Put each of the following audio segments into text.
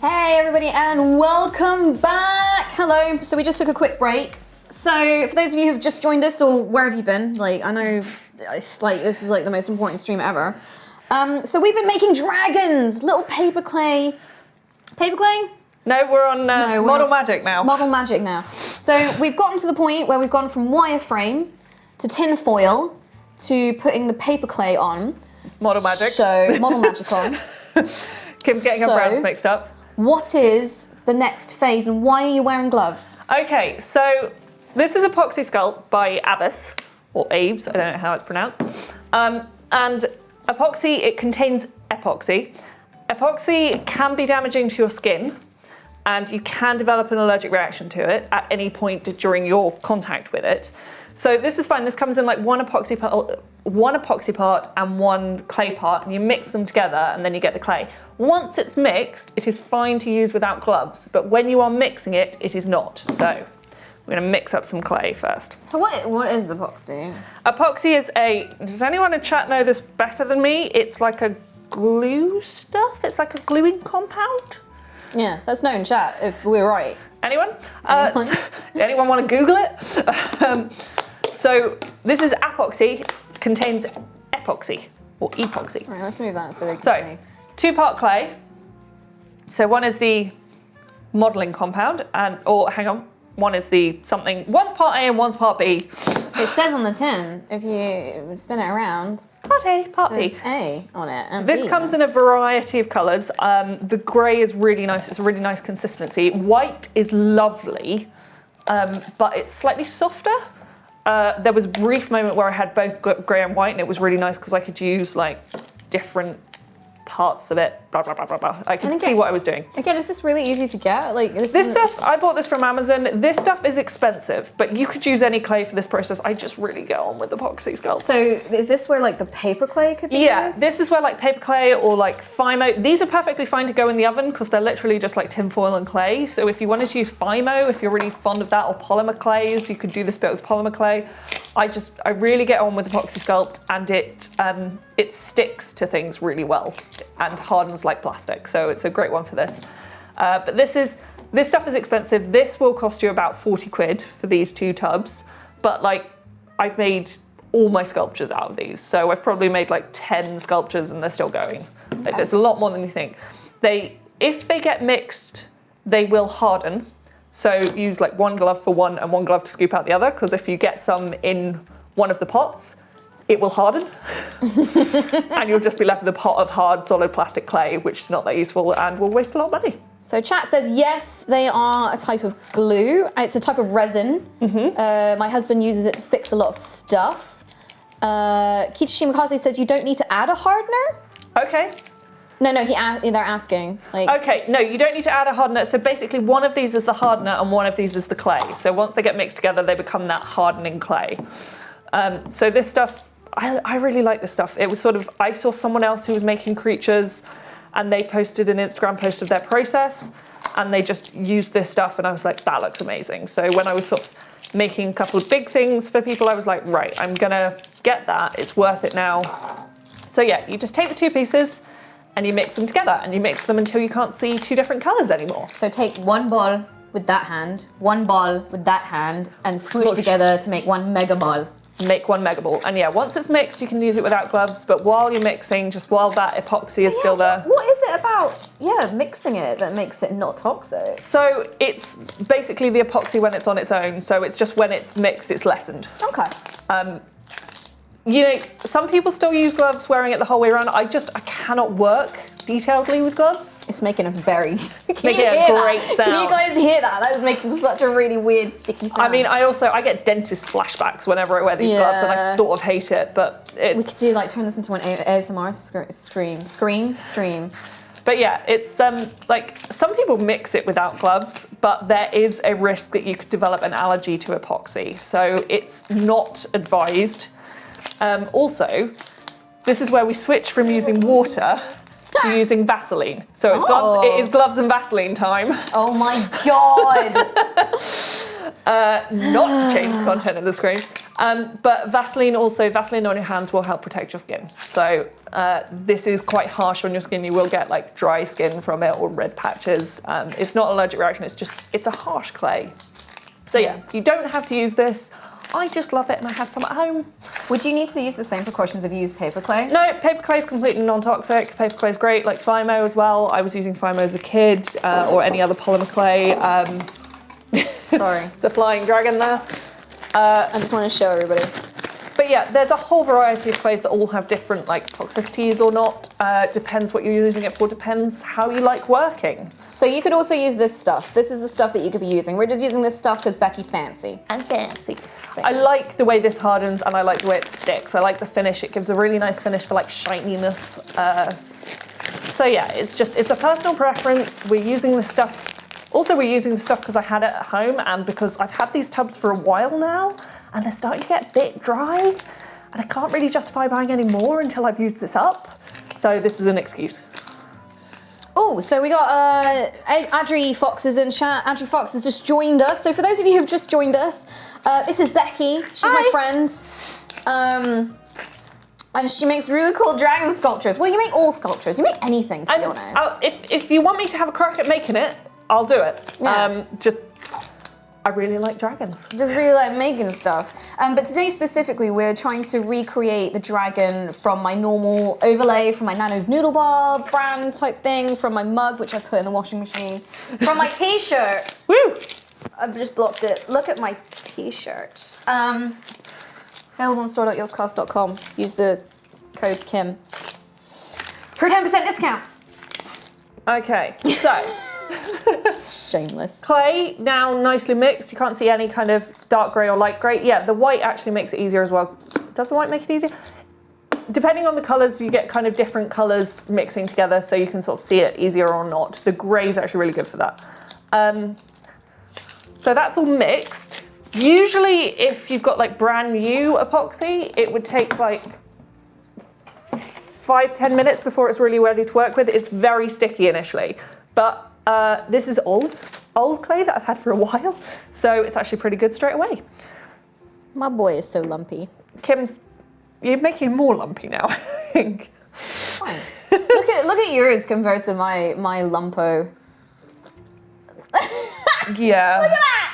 Hey everybody and welcome back. Hello. So we just took a quick break. So for those of you who've just joined us, or where have you been? Like, I know it's like this is like the most important stream ever. So we've been making dragons, little paperclay. Paperclay? No, we're on Model Magic now. Model Magic now. So we've gotten to the point where we've gone from wireframe to tin foil to putting the paperclay on. Model Magic. So Model Magic on. Kim's getting her brands mixed up. What is the next phase and why are you wearing gloves? Okay, so this is Epoxy Sculpt by Avis, or Aves, I don't know how it's pronounced. And epoxy, it contains epoxy. Epoxy can be damaging to your skin and you can develop an allergic reaction to it at any point during your contact with it. So this is fine. This comes in like one epoxy part and one clay part, and you mix them together and then you get the clay. Once it's mixed, it is fine to use without gloves, but when you are mixing it, it is not. So we're gonna mix up some clay first. So what is epoxy? Epoxy is does anyone in chat know this better than me? It's like a glue stuff. It's like a gluing compound. Yeah, let's know in chat if we're right. Anyone? Anyone want to Google it? So this is epoxy, contains epoxy or epoxy. All right, let's move that so they can see. 2-part clay. So one is the modeling compound, one is the something. One's part A and one's part B. It says on the tin, if you spin it around, part A, part it B. says A on it. And This B comes in a variety of colours. The grey is really nice. It's a really nice consistency. White is lovely, but it's slightly softer. There was a brief moment where I had both grey and white, and it was really nice because I could use like different parts of it. Blah, blah, blah, blah, blah. I could see what I was doing. Again, is this really easy to get? Like this stuff, I bought this from Amazon. This stuff is expensive, but you could use any clay for this process. I just really get on with Epoxy Sculpt. So is this where like the paper clay could be used? This is where like paper clay or like Fimo. These are perfectly fine to go in the oven because they're literally just like tin foil and clay. So if you wanted to use Fimo, if you're really fond of that, or polymer clays, you could do this bit with polymer clay. I really get on with Epoxy Sculpt, and it sticks to things really well and hardens like plastic. So it's a great one for this. But this stuff is expensive. This will cost you about 40 quid for these 2 tubs. But like, I've made all my sculptures out of these. So I've probably made like 10 sculptures and they're still going. Like, there's a lot more than you think. If they get mixed, they will harden. So use like one glove for one and one glove to scoop out the other, because if you get some in one of the pots, it will harden and you'll just be left with a pot of hard, solid plastic clay, which is not that useful and will waste a lot of money. So chat says, yes, they are a type of glue. It's a type of resin. My husband uses it to fix a lot of stuff. Kichi Shimakaze says you don't need to add a hardener. Okay. No, they're asking. Like, okay, no, you don't need to add a hardener. So basically one of these is the hardener and one of these is the clay. So once they get mixed together, they become that hardening clay. So this stuff, I really like this stuff. It was sort of, I saw someone else who was making creatures and they posted an Instagram post of their process and they just used this stuff and I was like, that looks amazing. So when I was sort of making a couple of big things for people, I was like, right, I'm gonna get that. It's worth it now. So yeah, you just take the 2 pieces and you mix them together and you mix them until you can't see 2 different colors anymore. So take one ball with that hand, one ball with that hand, and swoosh together to make one mega ball. Make one mega ball. And yeah, once it's mixed, you can use it without gloves, but while you're mixing, just while that epoxy is still there. What is it about, mixing it that makes it not toxic? So it's basically the epoxy when it's on its own. So it's just when it's mixed, it's lessened. Okay. You know, some people still use gloves wearing it the whole way around. I cannot work detailedly with gloves. It's making a very making a great sound. Can you guys hear that? That was making such a really weird sticky sound. I mean, I get dentist flashbacks whenever I wear these gloves, and I sort of hate it. But we could do like turn this into an ASMR stream. But yeah, it's like some people mix it without gloves, but there is a risk that you could develop an allergy to epoxy, so it's not advised. Also, this is where we switch from using water to using Vaseline. So it is gloves and Vaseline time. Oh my god! Not to change the content of the screen. But Vaseline on your hands will help protect your skin. So this is quite harsh on your skin. You will get like dry skin from it or red patches. It's not an allergic reaction, it's a harsh clay. So yeah, you don't have to use this. I just love it and I had some at home. Would you need to use the same precautions if you use Paperclay? No, Paperclay is completely non-toxic. Paperclay is great, like Fimo as well. I was using Fimo as a kid or any other polymer clay. Sorry. It's a flying dragon there. I just want to show everybody. But yeah, there's a whole variety of clays that all have different like toxicities or not. Depends what you're using it for, depends how you like working. So you could also use this stuff. This is the stuff that you could be using. We're just using this stuff because Becky's fancy. I'm fancy. I like the way this hardens and I like the way it sticks. I like the finish. It gives a really nice finish for like shininess. So yeah, it's a personal preference. We're using this stuff. Also, we're using the stuff because I had it at home and because I've had these tubs for a while now and they're starting to get a bit dry and I can't really justify buying any more until I've used this up. So this is an excuse. Oh, so we got Adri Fox is in chat. Adri Fox has just joined us. So for those of you who have just joined us, this is Becky. She's my friend. And she makes really cool dragon sculptures. Well, you make all sculptures. You make anything, to be honest. If you want me to have a crack at making it, I'll do it. Yeah. I really like dragons. Just really like making stuff. But today specifically, we're trying to recreate the dragon from my normal overlay, from my Nano's Noodle Bar brand type thing, from my mug, which I put in the washing machine, from my t-shirt. Woo! I've just blocked it. Look at my t-shirt. Available on store.yogscast.com. Use the code Kim for a 10% discount. Okay, so. Shameless. Clay now nicely mixed. You can't see any kind of dark grey or light grey. Yeah, the white actually makes it easier as well. Does the white make it easier? Depending on the colours, you get kind of different colours mixing together so you can sort of see it easier or not. The grey is actually really good for that. So that's all mixed. Usually if you've got like brand new epoxy, it would take like 5-10 minutes before it's really ready to work with. It's very sticky initially, but this is old clay that I've had for a while, so it's actually pretty good straight away. My boy is so lumpy. Kim's, you're making him more lumpy now, I think. Fine. look at yours compared to my lumpo. Yeah. Look at that!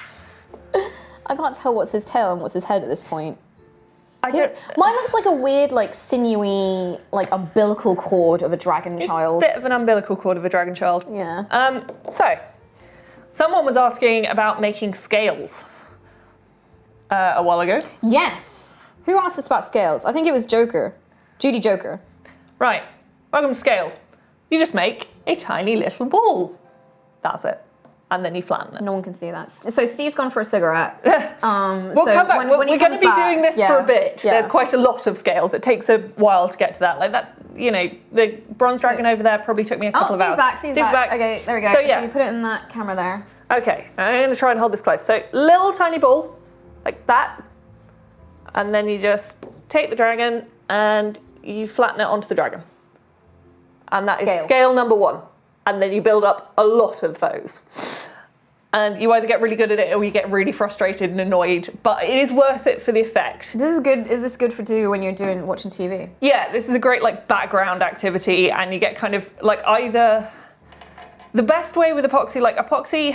I can't tell what's his tail and what's his head at this point. Mine looks like a weird, like sinewy, like umbilical cord of a dragon child. It's a bit of an umbilical cord of a dragon child. Yeah. So, someone was asking about making scales a while ago. Yes. Who asked us about scales? I think it was Joker. Judy Joker. Right. Welcome to scales. You just make a tiny little ball. That's it. And then you flatten it. No one can see that. So Steve's gone for a cigarette. We'll come back. We're going to be doing this for a bit. Yeah. There's quite a lot of scales. It takes a while to get to that. Like that, you know, the bronze dragon over there probably took me a couple of hours. Steve's back. Okay, there we go. So yeah. You put it in that camera there. Okay, I'm going to try and hold this close. So little tiny ball, like that. And then you just take the dragon and you flatten it onto the dragon. And that is scale number 1. And then you build up a lot of those. And you either get really good at it or you get really frustrated and annoyed, but it is worth it for the effect. This is good. Is this good for when you're watching TV? Yeah, this is a great like background activity, and you get kind of like either the best way with epoxy. Like epoxy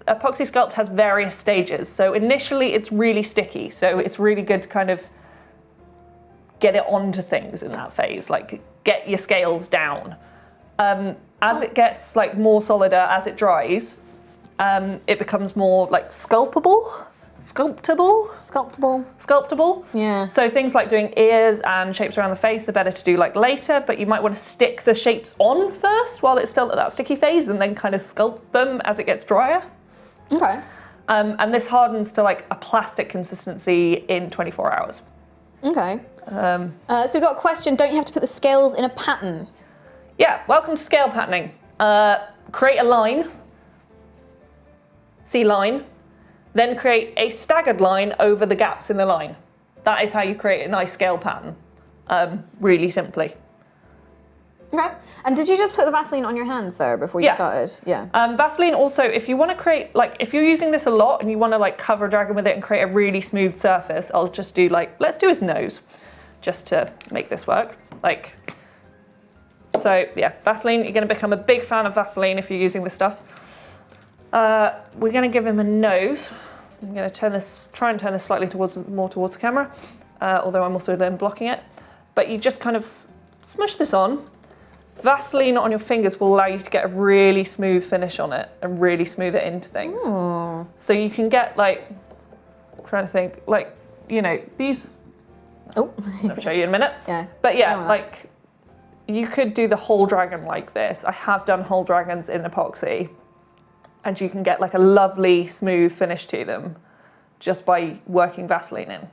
sculpt has various stages. So initially it's really sticky, so it's really good to kind of get it onto things in that phase, like get your scales down. As it gets like more solider, as it dries. It becomes more like sculptable. Yeah. So things like doing ears and shapes around the face are better to do like later, but you might want to stick the shapes on first while it's still at that sticky phase and then kind of sculpt them as it gets drier. Okay. And this hardens to like a plastic consistency in 24 hours. Okay. So we've got a question, don't you have to put the scales in a pattern? Yeah, welcome to scale patterning. Create a line. C-line, then create a staggered line over the gaps in the line. That is how you create a nice scale pattern, really simply. Okay. And did you just put the Vaseline on your hands there before you started? Yeah. Vaseline also, if you want to create, like, if you're using this a lot and you want to like cover a dragon with it and create a really smooth surface, I'll just do like, let's do his nose just to make this work. Like, so yeah, Vaseline, you're going to become a big fan of Vaseline if you're using this stuff. We're going to give him a nose. I'm going to try and turn this slightly more towards the camera, although I'm also then blocking it. But you just kind of smush this on. Vaseline on your fingers will allow you to get a really smooth finish on it and really smooth it into things. Ooh. So you can get like, I'm trying to think, like, you know, these, Oh. I'll show you in a minute. Yeah. But yeah, like you could do the whole dragon like this. I have done whole dragons in epoxy and you can get like a lovely smooth finish to them just by working Vaseline in.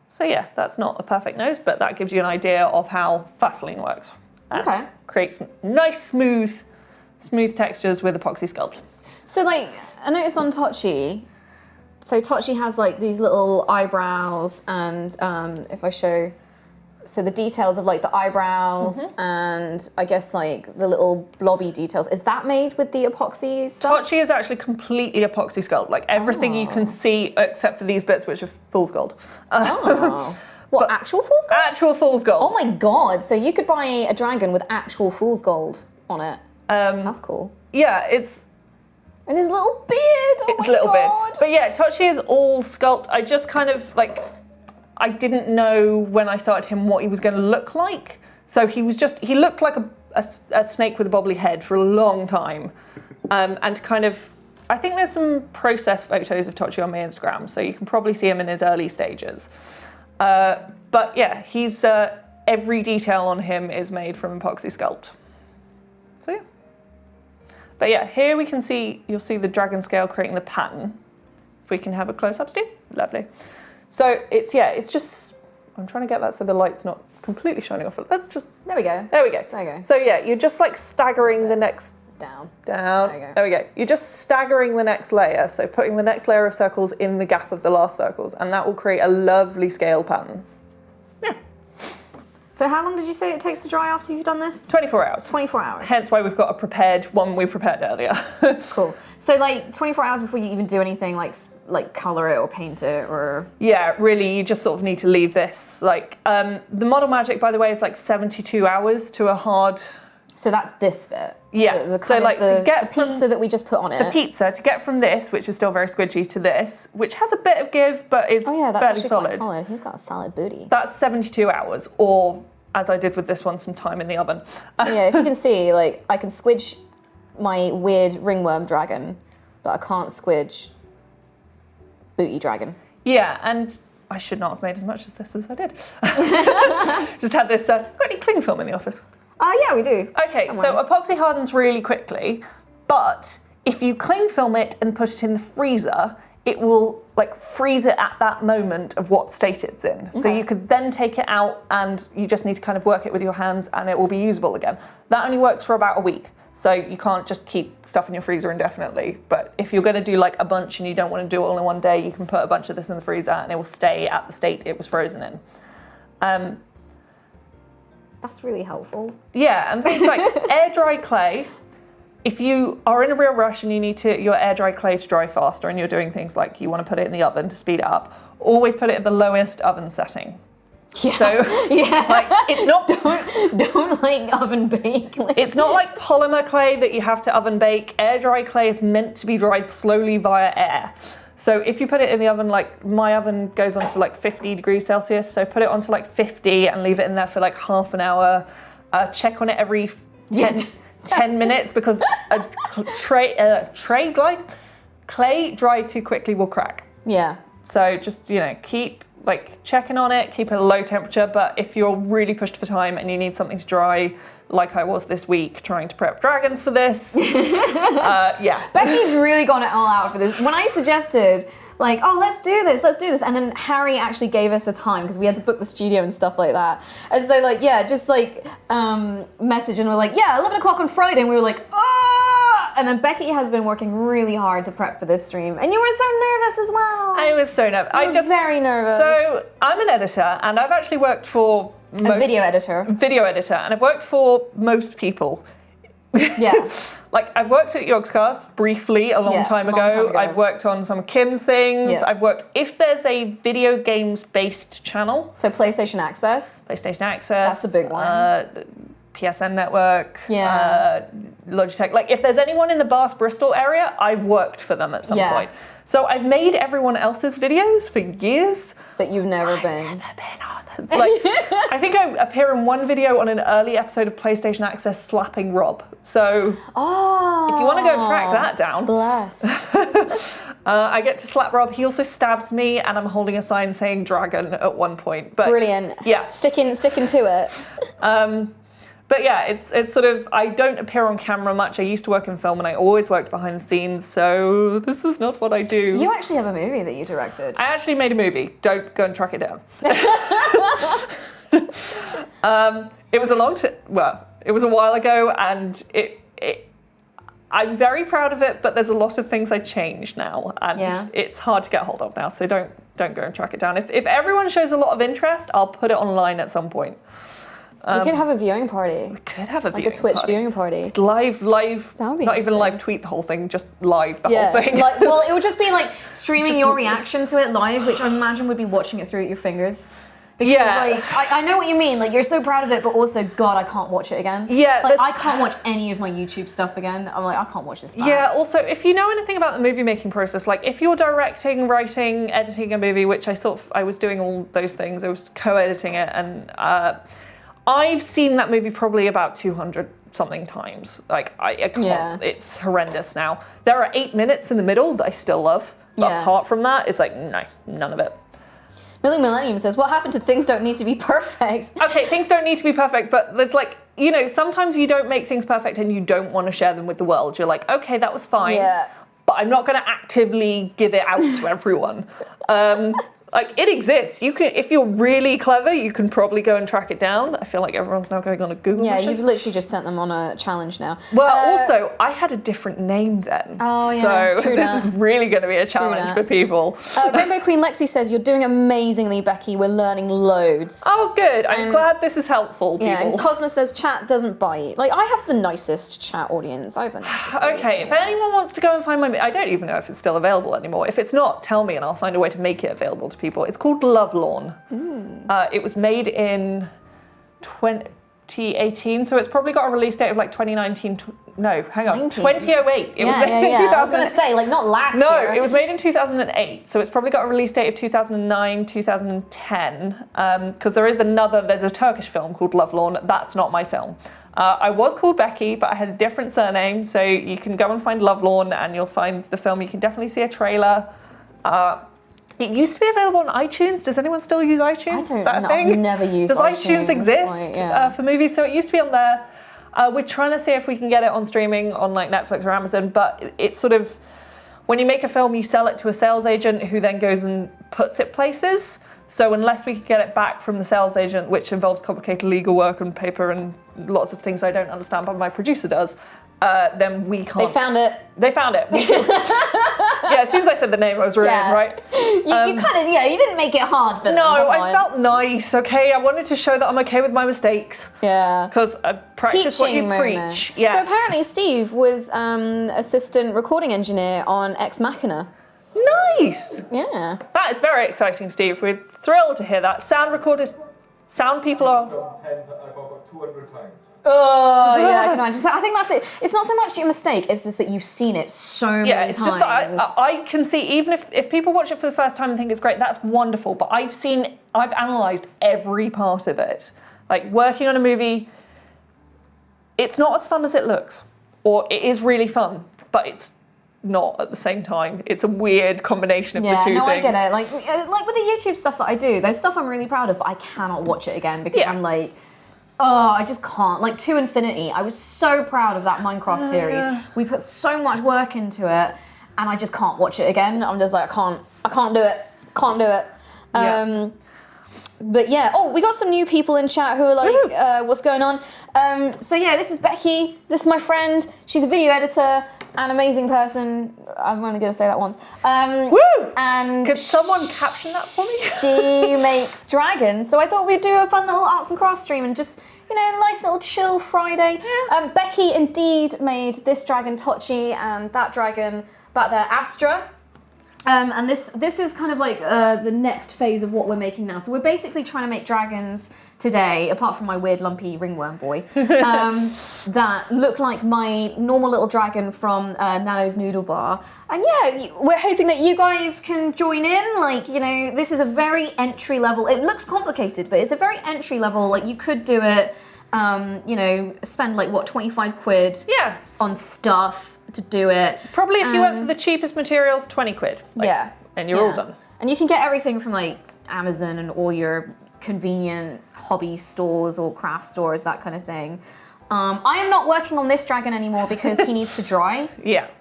So yeah, that's not a perfect nose, but that gives you an idea of how Vaseline works. And creates nice, smooth textures with epoxy sculpt. So like, I noticed on Tochi, so Tochi has like these little eyebrows and if I show, so the details of like the eyebrows and I guess like the little blobby details, is that made with the epoxy stuff? Tochi is actually completely epoxy sculpt, like everything you can see except for these bits which are full sculpt. What, actual fool's gold? Actual fool's gold. Oh my god, so you could buy a dragon with actual fool's gold on it. That's cool. Yeah, it's... And his little beard, oh it's my little god. beard. But yeah, Tochi is all sculpt. I just kind of like, I didn't know when I started him what he was going to look like. So he looked like a snake with a bobbly head for a long time. And kind of, I think there's some process photos of Tochi on my Instagram, so you can probably see him in his early stages. But yeah, he's every detail on him is made from epoxy sculpt. So yeah. But yeah, here we can see, you'll see the dragon scale creating the pattern. If we can have a close-up, Steve. Lovely. So it's just, I'm trying to get that so the light's not completely shining off. Let's just, There we go. there we go. There you go. So yeah, you're just like staggering the next, Down. down. There you go. There we go. You're just staggering the next layer. So putting the next layer of circles in the gap of the last circles, and that will create a lovely scale pattern. Yeah. So how long did you say it takes to dry after you've done this? 24 hours. 24 hours. Hence why we've got a prepared one we prepared earlier. Cool. So like 24 hours before you even do anything like color it or paint it or... Yeah, really, you just sort of need to leave this. Like, the Model Magic, by the way, is like 72 hours to a hard... So that's this bit. Yeah, The so like to get the pizza that we just put on it. the pizza, to get from this, which is still very squidgy, to this, which has a bit of give, but is Oh yeah, that's fairly actually solid. quite solid. He's got a solid booty. That's 72 hours, or as I did with this one, some time in the oven. So yeah, if you can see, like I can squidge my weird ringworm dragon, but I can't squidge booty dragon. Yeah, and I should not have made as much as this as I did. Just had this, got any cling film in the office? Yeah, we do. Okay, Somewhere. so epoxy hardens really quickly, but if you cling film it and put it in the freezer, it will like freeze it at that moment of what state it's in. So you could then take it out and you just need to kind of work it with your hands and it will be usable again. That only works for about a week. So you can't just keep stuff in your freezer indefinitely. But if you're going to do like a bunch and you don't want to do it all in one day, you can put a bunch of this in the freezer and it will stay at the state it was frozen in. That's really helpful. Yeah, and things like air dry clay. If you are in a real rush and you need your air dry clay to dry faster and you're doing things like you want to put it in the oven to speed it up, always put it at the lowest oven setting. Yeah. So yeah. like it's not Don't like oven bake. it's not like polymer clay that you have to oven bake. Air dry clay is meant to be dried slowly via air. So if you put it in the oven, like my oven goes on to like 50 degrees Celsius, so put it onto like 50 and leave it in there for like half an hour. Check on it every 10 minutes because a clay dried too quickly will crack. Yeah. So just, keep like checking on it, keep it at a low temperature, but if you're really pushed for time and you need something to dry, like I was this week trying to prep dragons for this, yeah. Becky's really gone it all out for this. When I suggested, like, oh, let's do this, and then Harry actually gave us a time because we had to book the studio and stuff like that. And so, like, yeah, just like message and we're like, yeah, 11 o'clock on Friday, and we were like, oh! And then Becky has been working really hard to prep for this stream, and you were so nervous as well. I was so nervous. I was very nervous. So I'm an editor, and I've actually worked for A video editor. Video editor, and I've worked for most people. Yeah. Like, I've worked at YOGSCAST briefly a long time ago. I've worked on some of Kim's things. Yeah. I've worked, if there's a video games based channel. So PlayStation Access. PlayStation Access. That's the big one. PSN Network. Yeah. Logitech. Like, if there's anyone in the Bath Bristol area, I've worked for them at some point. So I've made everyone else's videos for years. But you've never been. I've never been on them. Like, I think I appear in one video on an early episode of PlayStation Access slapping Rob. So if you want to go and track that down. Blessed. I get to slap Rob. He also stabs me, and I'm holding a sign saying dragon at one point. But Brilliant. yeah. Sticking to it. But yeah, it's sort of, I don't appear on camera much. I used to work in film and I always worked behind the sines, so this is not what I do. You actually have a movie that you directed. I actually made a movie. Don't go and track it down. It was it was a while ago, and I'm very proud of it, but there's a lot of things I changed now, and it's hard to get hold of now, so don't go and track it down. If everyone shows a lot of interest, I'll put it online at some point. We could have a viewing party. We could have a like a Twitch viewing party. Live. That would be not even live tweet the whole thing, just live the whole thing. Like, well, it would just be like streaming your reaction to it live, which I imagine would be watching it through your fingers. Because like, I know what you mean. Like, you're so proud of it, but also, God, I can't watch it again. Yeah. Like, I can't watch any of my YouTube stuff again. I'm like, I can't watch this back. Yeah, also, if you know anything about the movie making process, like if you're directing, writing, editing a movie, which I was doing all those things, I was co-editing it, and I've seen that movie probably about 200 something times. Like, I can't, it's horrendous now. There are 8 minutes in the middle that I still love, but apart from that, it's like, no, none of it. Millie Millennium says, what happened to things don't need to be perfect? Okay, things don't need to be perfect, but it's like, you know, sometimes you don't make things perfect and you don't want to share them with the world. You're like, okay, that was fine, but I'm not going to actively give it out to everyone. Like, it exists. You can, if you're really clever, you can probably go and track it down. I feel like everyone's now going on a Google mission. You've literally just sent them on a challenge now. Well, also, I had a different name then. Oh, yeah. So this is really going to be a challenge for people. Rainbow Queen Lexi says, you're doing amazingly, Becky. We're learning loads. Oh, good. I'm glad this is helpful, people. Yeah, and Cosmos says, chat doesn't bite. Like, I have the nicest chat audience. I have the nicest Okay, if anyone wants to go and find I don't even know if it's still available anymore. If it's not, tell me and I'll find a way to make it available to people. It's called Lovelorn. It was made in 2018, so it's probably got a release date of like 2019. No, hang on, 2008. It was made in 2000. I was going to say, like, not last year. No, it was made in 2008, so it's probably got a release date of 2009, 2010, because there's a Turkish film called Lovelorn. That's not my film. I was called Becky, but I had a different surname, so you can go and find Lovelorn and you'll find the film. You can definitely see a trailer. It used to be available on iTunes. Does anyone still use iTunes? Is that a thing? I've never used iTunes. Does iTunes exist for movies? So it used to be on there. We're trying to see if we can get it on streaming on like Netflix or Amazon, but it's sort of, when you make a film, you sell it to a sales agent who then goes and puts it places. So unless we can get it back from the sales agent, which involves complicated legal work and paper and lots of things I don't understand, but my producer does, then we can't. They found it. They found it. Yeah, as soon as I said the name, I was really in, right? You kind of, you didn't make it hard for them. No, I felt nice, okay? I wanted to show that I'm okay with my mistakes. Yeah. Because I practice what you preach. Yes. So apparently Steve was assistant recording engineer on Ex Machina. Nice. Yeah. That is very exciting, Steve. We're thrilled to hear that. Sound recorders, sound people are... I've about 200 times. Oh, yeah, I can imagine. I think that's it. It's not so much your mistake, it's just that you've seen it so many times. Yeah, it's just that I can see, even if people watch it for the first time and think it's great, that's wonderful. But I've analysed every part of it. Like, working on a movie, it's not as fun as it looks. Or it is really fun, but it's not at the same time. It's a weird combination of the two things. Yeah, no, I get it. Like with the YouTube stuff that I do, there's stuff I'm really proud of, but I cannot watch it again because I'm like, oh, I just can't. Like, To Infinity, I was so proud of that Minecraft series. We put so much work into it, and I just can't watch it again. I'm just like, I can't do it. Can't do it. But yeah, we got some new people in chat who are like, what's going on? So yeah, this is Becky. This is my friend. She's a video editor. an amazing person. I'm only going to say that once. Woo! And Could someone caption that for me? she makes dragons. So I thought we'd do a fun little arts and crafts stream and just, you know, a nice little chill Friday. Becky indeed made this dragon Tochi and that dragon back there Astra. And this is kind of like the next phase of what we're making now. So we're basically trying to make dragons today, apart from my weird lumpy ringworm boy, that look like my normal little dragon from Nano's Noodle Bar. And yeah, we're hoping that you guys can join in. Like, you know, this is a very entry level. It looks complicated, but it's a very entry level. Like, you could do it, you know, spend like, what, 25 quid on stuff to do it. Probably if you went for the cheapest materials, 20 quid. Like, and you're all done. And you can get everything from like Amazon and all your convenient hobby stores or craft stores, that kind of thing. I am not working on this dragon anymore because he needs to dry.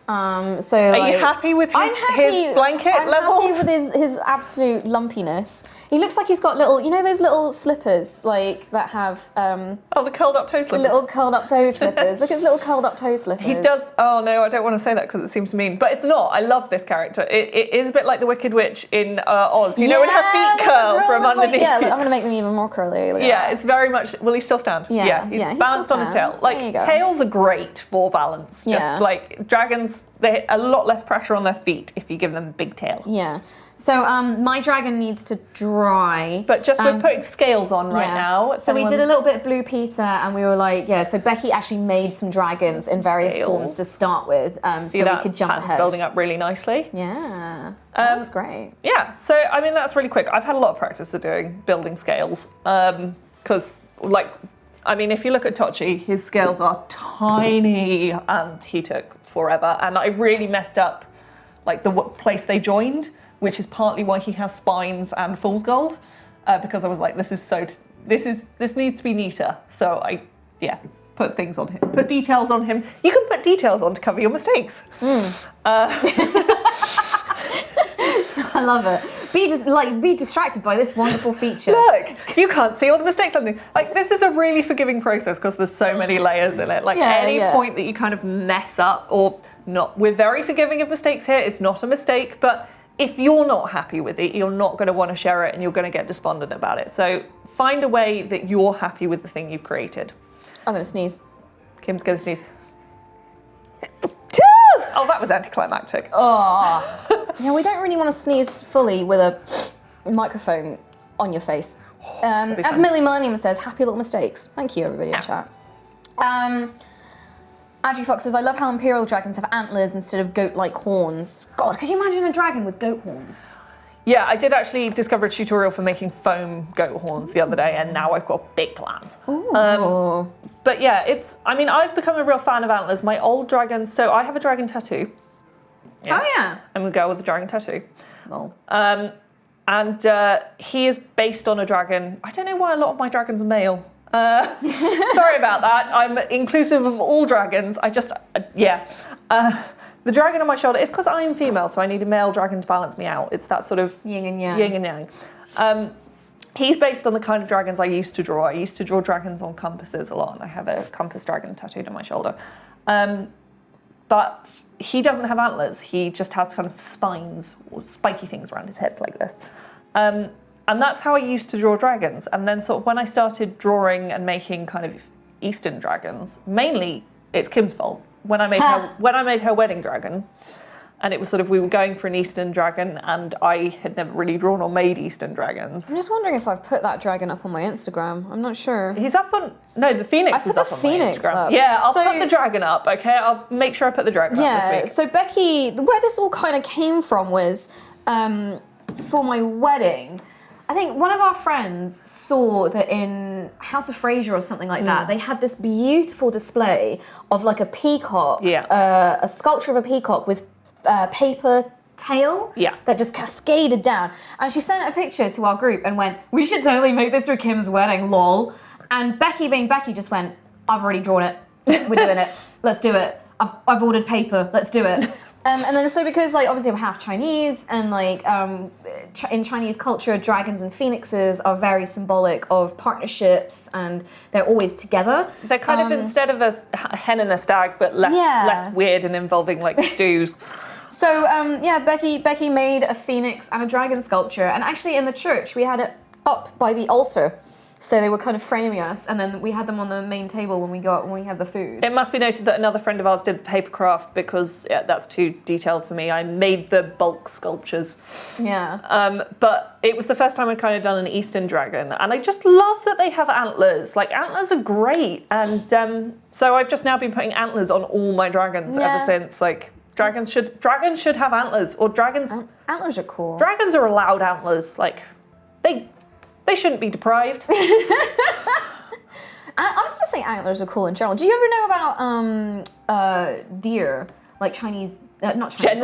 So are you happy with his blanket levels? I'm happy with his absolute lumpiness. He looks like he's got little, you know, those little slippers like that have the curled up toe slippers. Little curled up toe slippers. Look at his little curled up toe slippers. He does. Oh no, I don't want to say that because it seems mean, but it's not. I love this character. It is a bit like the Wicked Witch in Oz. You know, when her feet curl from underneath. Yeah, I'm gonna make them even more curly. It's very much. Will he still stand? Yeah, he's balanced on his tail. Like tails are great for balance. Just like dragons, they a lot less pressure on their feet if you give them a big tail. Yeah. So my dragon needs to dry. But just we're putting scales on right now. So we did a little bit of Blue Peter and we were like, so Becky actually made some dragons in various forms to start with. So we could jump ahead. Building up really nicely. Yeah, that looks great. Yeah, so I mean, that's really quick. I've had a lot of practice of building scales. Because like, I mean, if you look at Tochi, his scales are tiny and he took forever. And I really messed up like the place they joined, which is partly why he has spines and fool's gold, because I was like, this needs to be neater. So I, put things on him, put details on him. You can put details on to cover your mistakes. I love it. Be distracted by this wonderful feature. Look, you can't see all the mistakes I'm doing. Like, this is a really forgiving process because there's so many layers in it. Like any point that you kind of mess up or not, we're very forgiving of mistakes here. It's not a mistake, but if you're not happy with it, you're not going to want to share it and you're going to get despondent about it. So find a way that you're happy with the thing you've created. I'm going to sneeze. Kim's going to sneeze. Oh, that was anticlimactic. Oh. We don't really want to sneeze fully with a microphone on your face. As Millie Millennium says, happy little mistakes. Thank you, everybody in chat. Andrew Fox says, I love how Imperial dragons have antlers instead of goat-like horns. God, could you imagine a dragon with goat horns? Yeah, I did actually discover a tutorial for making foam goat horns the other day, and now I've got big plans. But yeah, I've become a real fan of antlers. My old dragons, so I have a dragon tattoo. Yes. Oh yeah. I'm a girl with a dragon tattoo. Oh. And he is based on a dragon. I don't know why a lot of my dragons are male. Sorry about that. I'm inclusive of all dragons. The dragon on my shoulder, it's because I am female, so I need a male dragon to balance me out. It's that sort of yin and yang. Yin and yang. He's based on the kind of dragons I used to draw. I used to draw dragons on compasses a lot, and I have a compass dragon tattooed on my shoulder. But he doesn't have antlers. He just has kind of spines or spiky things around his head like this. And that's how I used to draw dragons. And then sort of when I started drawing and making kind of Eastern dragons, mainly it's Kim's fault. When I made her wedding dragon, and it was sort of, we were going for an Eastern dragon, and I had never really drawn or made Eastern dragons. I'm just wondering if I've put that dragon up on my Instagram. I'm not sure. He's up on, no, the Phoenix is up on my Instagram. Up. Yeah, I'll put the dragon up, okay? I'll make sure I put the dragon up this week. So Becky, where this all kind of came from was, for my wedding, I think one of our friends saw that in House of Fraser or something like that, they had this beautiful display of like a peacock, a sculpture of a peacock with paper tail that just cascaded down. And she sent a picture to our group and went, we should totally make this for Kim's wedding, lol. And Becky, being Becky, just went, I've already drawn it. We're doing it. Let's do it. I've ordered paper. Let's do it. And then so because like obviously I'm half Chinese and like in Chinese culture, dragons and phoenixes are very symbolic of partnerships, and they're always together. They're kind of instead of a hen and a stag, but less weird and involving like stews. So Becky made a phoenix and a dragon sculpture, and actually in the church we had it up by the altar. So they were kind of framing us, and then we had them on the main table when we had the food. It must be noted that another friend of ours did the paper craft because that's too detailed for me. I made the bulk sculptures. Yeah. But it was the first time I'd kind of done an Eastern dragon, and I just love that they have antlers. Like, antlers are great, and so I've just now been putting antlers on all my dragons ever since. Like, dragons should have antlers, or dragons. Antlers are cool. Dragons are allowed antlers. Like, they shouldn't be deprived. I just think antlers are cool in general. Do you ever know about deer, like Chinese? Not Chinese.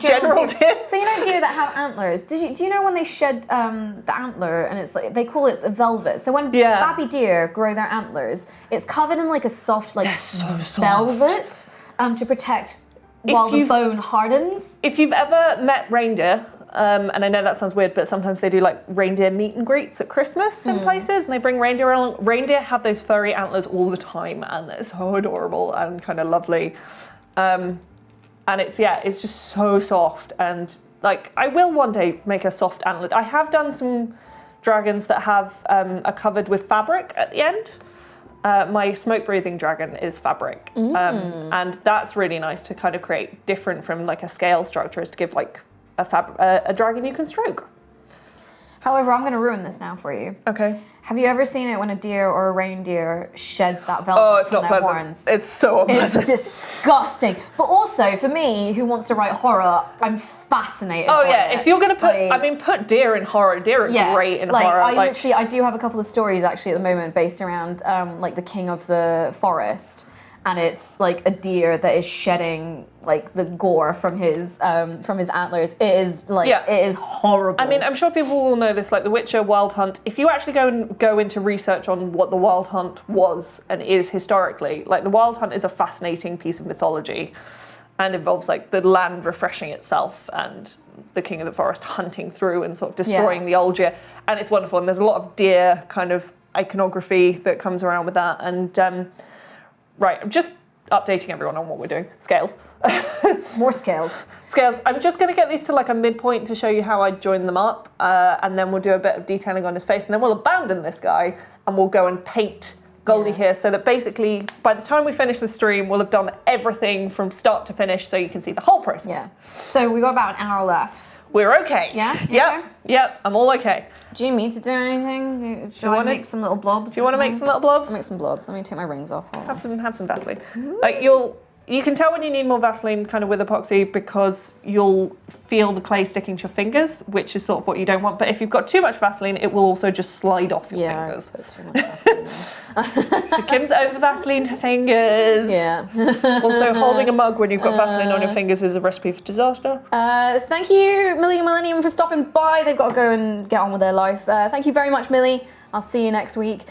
General deer. So you know deer that have antlers. Do you know when they shed the antler, and it's like they call it velvet. So when baby deer grow their antlers, it's covered in like a soft velvet to protect while the bone hardens. If you've ever met reindeer. And I know that sounds weird, but sometimes they do like reindeer meet and greets at Christmas in places, and they bring reindeer along. Reindeer have those furry antlers all the time, and they're so adorable and kind of lovely. And it's just so soft, and like I will one day make a soft antlered. I have done some dragons that have are covered with fabric at the end. My smoke breathing dragon is fabric, and that's really nice to kind of create different from like a scale structure, is to give like a dragon you can stroke. However, I'm going to ruin this now for you. Okay. Have you ever seen it when a deer or a reindeer sheds that velvet from their horns? It's so unpleasant. It's disgusting. But also, for me, who wants to write horror, I'm fascinated by it. If you're going to put deer in horror. Deer are great in horror. I do have a couple of stories actually at the moment based around like the king of the forest. And it's like a deer that is shedding like the gore from his antlers. It is it is horrible. I mean, I'm sure people will know this, like the Witcher Wild Hunt. If you actually go into research on what the Wild Hunt was and is historically, like the Wild Hunt is a fascinating piece of mythology, and involves like the land refreshing itself and the king of the forest hunting through and sort of destroying the old year. And it's wonderful. And there's a lot of deer kind of iconography that comes around with that. And right, I'm just updating everyone on what we're doing. Scales. More scales. Scales. I'm just going to get these to like a midpoint to show you how I join them up, and then we'll do a bit of detailing on his face, and then we'll abandon this guy, and we'll go and paint Goldie here, so that basically by the time we finish the stream, we'll have done everything from start to finish, so you can see the whole process. Yeah. So we've got about an hour left. We're okay. Yeah? Yep, I'm all okay. Do you need to do anything? Should I make some little blobs? Do you want to make some little blobs? I'll make some blobs. Let me take my rings off. Have some Vaseline. Like you can tell when you need more Vaseline kind of with epoxy, because you'll feel the clay sticking to your fingers, which is sort of what you don't want. But if you've got too much Vaseline, it will also just slide off your fingers. I put too much Vaseline. So Kim's over Vaseline her fingers. Yeah. Also, holding a mug when you've got Vaseline on your fingers is a recipe for disaster. Thank you, Millie and Millennium, for stopping by. They've got to go and get on with their life. Thank you very much, Millie. I'll see you next week.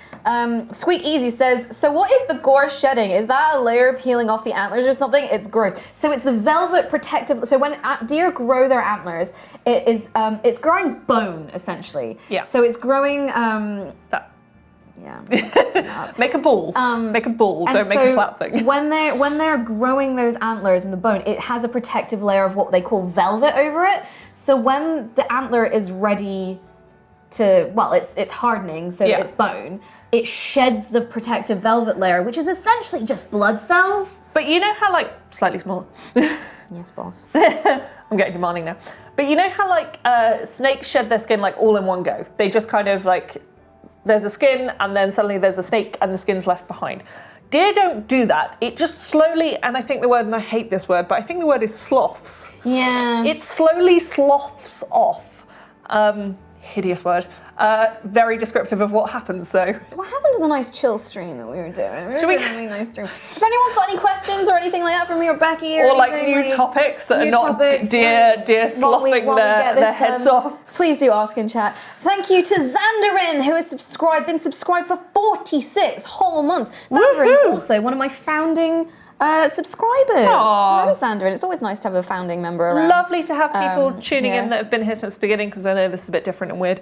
Squeak Easy says, so what is the gore shedding? Is that a layer peeling off the antlers or something? It's gross. So it's the velvet protective, so when deer grow their antlers, it's growing bone, essentially. Yeah. So it's growing, That. Yeah. Make a ball. Make a ball. Don't make a flat thing. When they're growing those antlers in the bone, it has a protective layer of what they call velvet over it. So when the antler is ready to, it's hardening, so it's bone, it sheds the protective velvet layer, which is essentially just blood cells. But you know how, like, slightly smaller. Yes, boss. I'm getting demanding now. But you know how, snakes shed their skin, like, all in one go? They just kind of, like, there's a skin, and then suddenly there's a snake, and the skin's left behind. Deer don't do that. It just slowly, and I think the word, and I hate this word, but I think the word is sloughs. Yeah. It slowly sloughs off. Hideous word. Very descriptive of what happens, though. What happened to the nice chill stream that we were doing? Should we? Really nice stream. If anyone's got any questions or anything like that from me or Becky or like anything, new topics that are not topics, deer sloughing their heads off. Please do ask in chat. Thank you to Xandarin, who has been subscribed for 46 whole months. Xandarin, also one of my founding Subscribers. Aw. Hello, Sandra, and it's always nice to have a founding member around. Lovely to have people tuning yeah. in that have been here since the beginning, because I know this is a bit different and weird.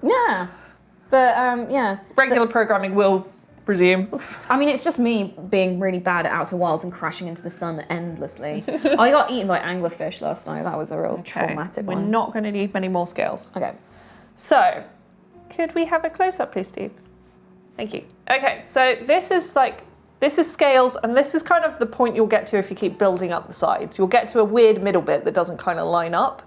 Yeah, but yeah. Regular programming will resume. I mean, it's just me being really bad at Outer Wilds and crashing into the sun endlessly. I got eaten by anglerfish last night. That was a real traumatic We're one. not going to need many more scales. Okay. So, could we have a close-up, please, Steve? Thank you. Okay, so this is scales, and this is kind of the point you'll get to if you keep building up the sides. You'll get to a weird middle bit that doesn't kind of line up.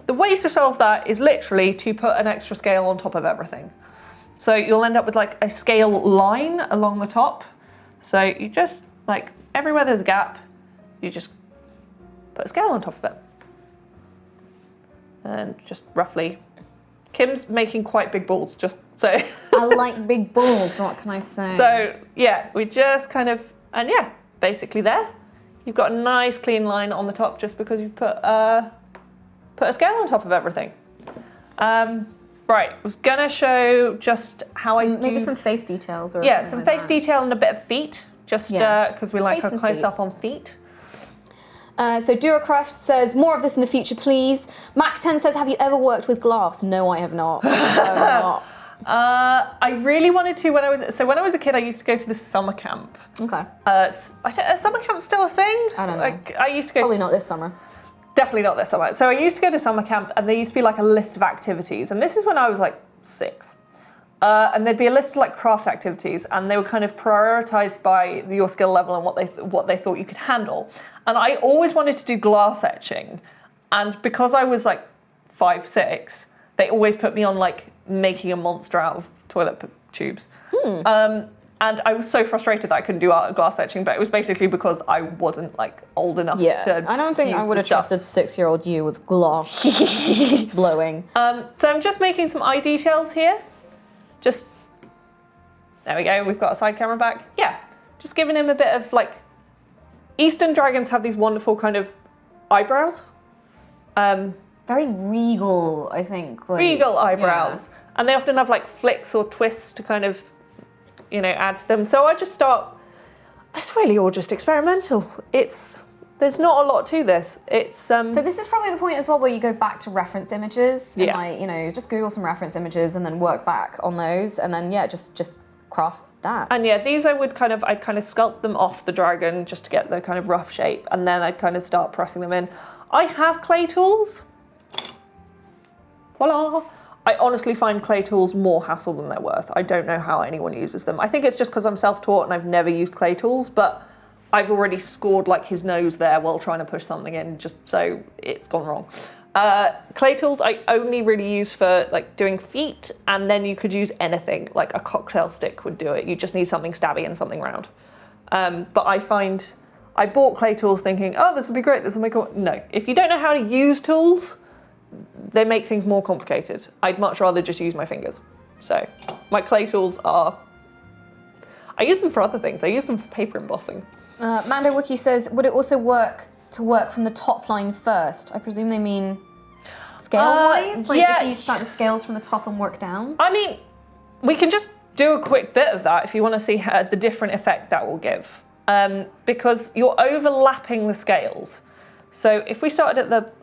The way to solve that is literally to put an extra scale on top of everything. So you'll end up with like a scale line along the top. So you just, like, everywhere there's a gap, you just put a scale on top of it. And just roughly. Kim's making quite big balls, just so. I like big balls, what can I say? So yeah, we just kind of, and yeah, basically there. You've got a nice clean line on the top just because you've put a scale on top of everything. Right, I was gonna show just how maybe some face details or yeah, something some like face that. detail and a bit of feet, just because we like Face a and close up feet. on feet. So Duracraft says, more of this in the future, please. Mac10 says, have you ever worked with glass? No, I have not. No, I'm not. I really wanted to when I was a kid. I used to go to the summer camp. Okay. Summer camp's still a thing? I don't know. Like, I used to go Probably to not this summer. Definitely not this summer. So I used to go to summer camp, and there used to be like a list of activities, and this is when I was like 6. And there'd be a list of like craft activities, and they were kind of prioritized by your skill level and what they thought you could handle. And I always wanted to do glass etching, and because I was like 5, 6, they always put me on like making a monster out of toilet tubes. And I was so frustrated that I couldn't do glass etching, but it was basically because I wasn't like old enough to I don't think I use would the have stuff. trusted 6-year-old you with glass blowing. So I'm just making some eye details here. Just, there we go, we've got a side camera back. Yeah, just giving him a bit of like, Eastern dragons have these wonderful kind of eyebrows. Very regal, I think. Like, Regal eyebrows. And they often have like flicks or twists to kind of, you know, add to them. So I just start, it's really all just experimental. There's not a lot to this. So this is probably the point as well where you go back to reference images and Yeah. like, you know, just Google some reference images and then work back on those and then just craft that. And yeah, these I'd kind of sculpt them off the dragon just to get the kind of rough shape, and then I'd kind of start pressing them in. I have clay tools. Voila. I honestly find clay tools more hassle than they're worth. I don't know how anyone uses them. I think it's just because I'm self-taught and I've never used clay tools, but I've already scored like his nose there while trying to push something in, just so it's gone wrong. Clay tools I only really use for like doing feet, and then you could use anything, like a cocktail stick would do it. You just need something stabby and something round. But I find, I bought clay tools thinking, oh, this will be great, this will make it. No, if you don't know how to use tools, they make things more complicated. I'd much rather just use my fingers. So my clay tools I use them for other things. I use them for paper embossing. Mando Wiki says, would it also work from the top line first? I presume they mean scale-wise? Like yeah. if you start the scales from the top and work down? I mean, we can just do a quick bit of that if you want to see the different effect that will give. Because you're overlapping the scales. So if we started at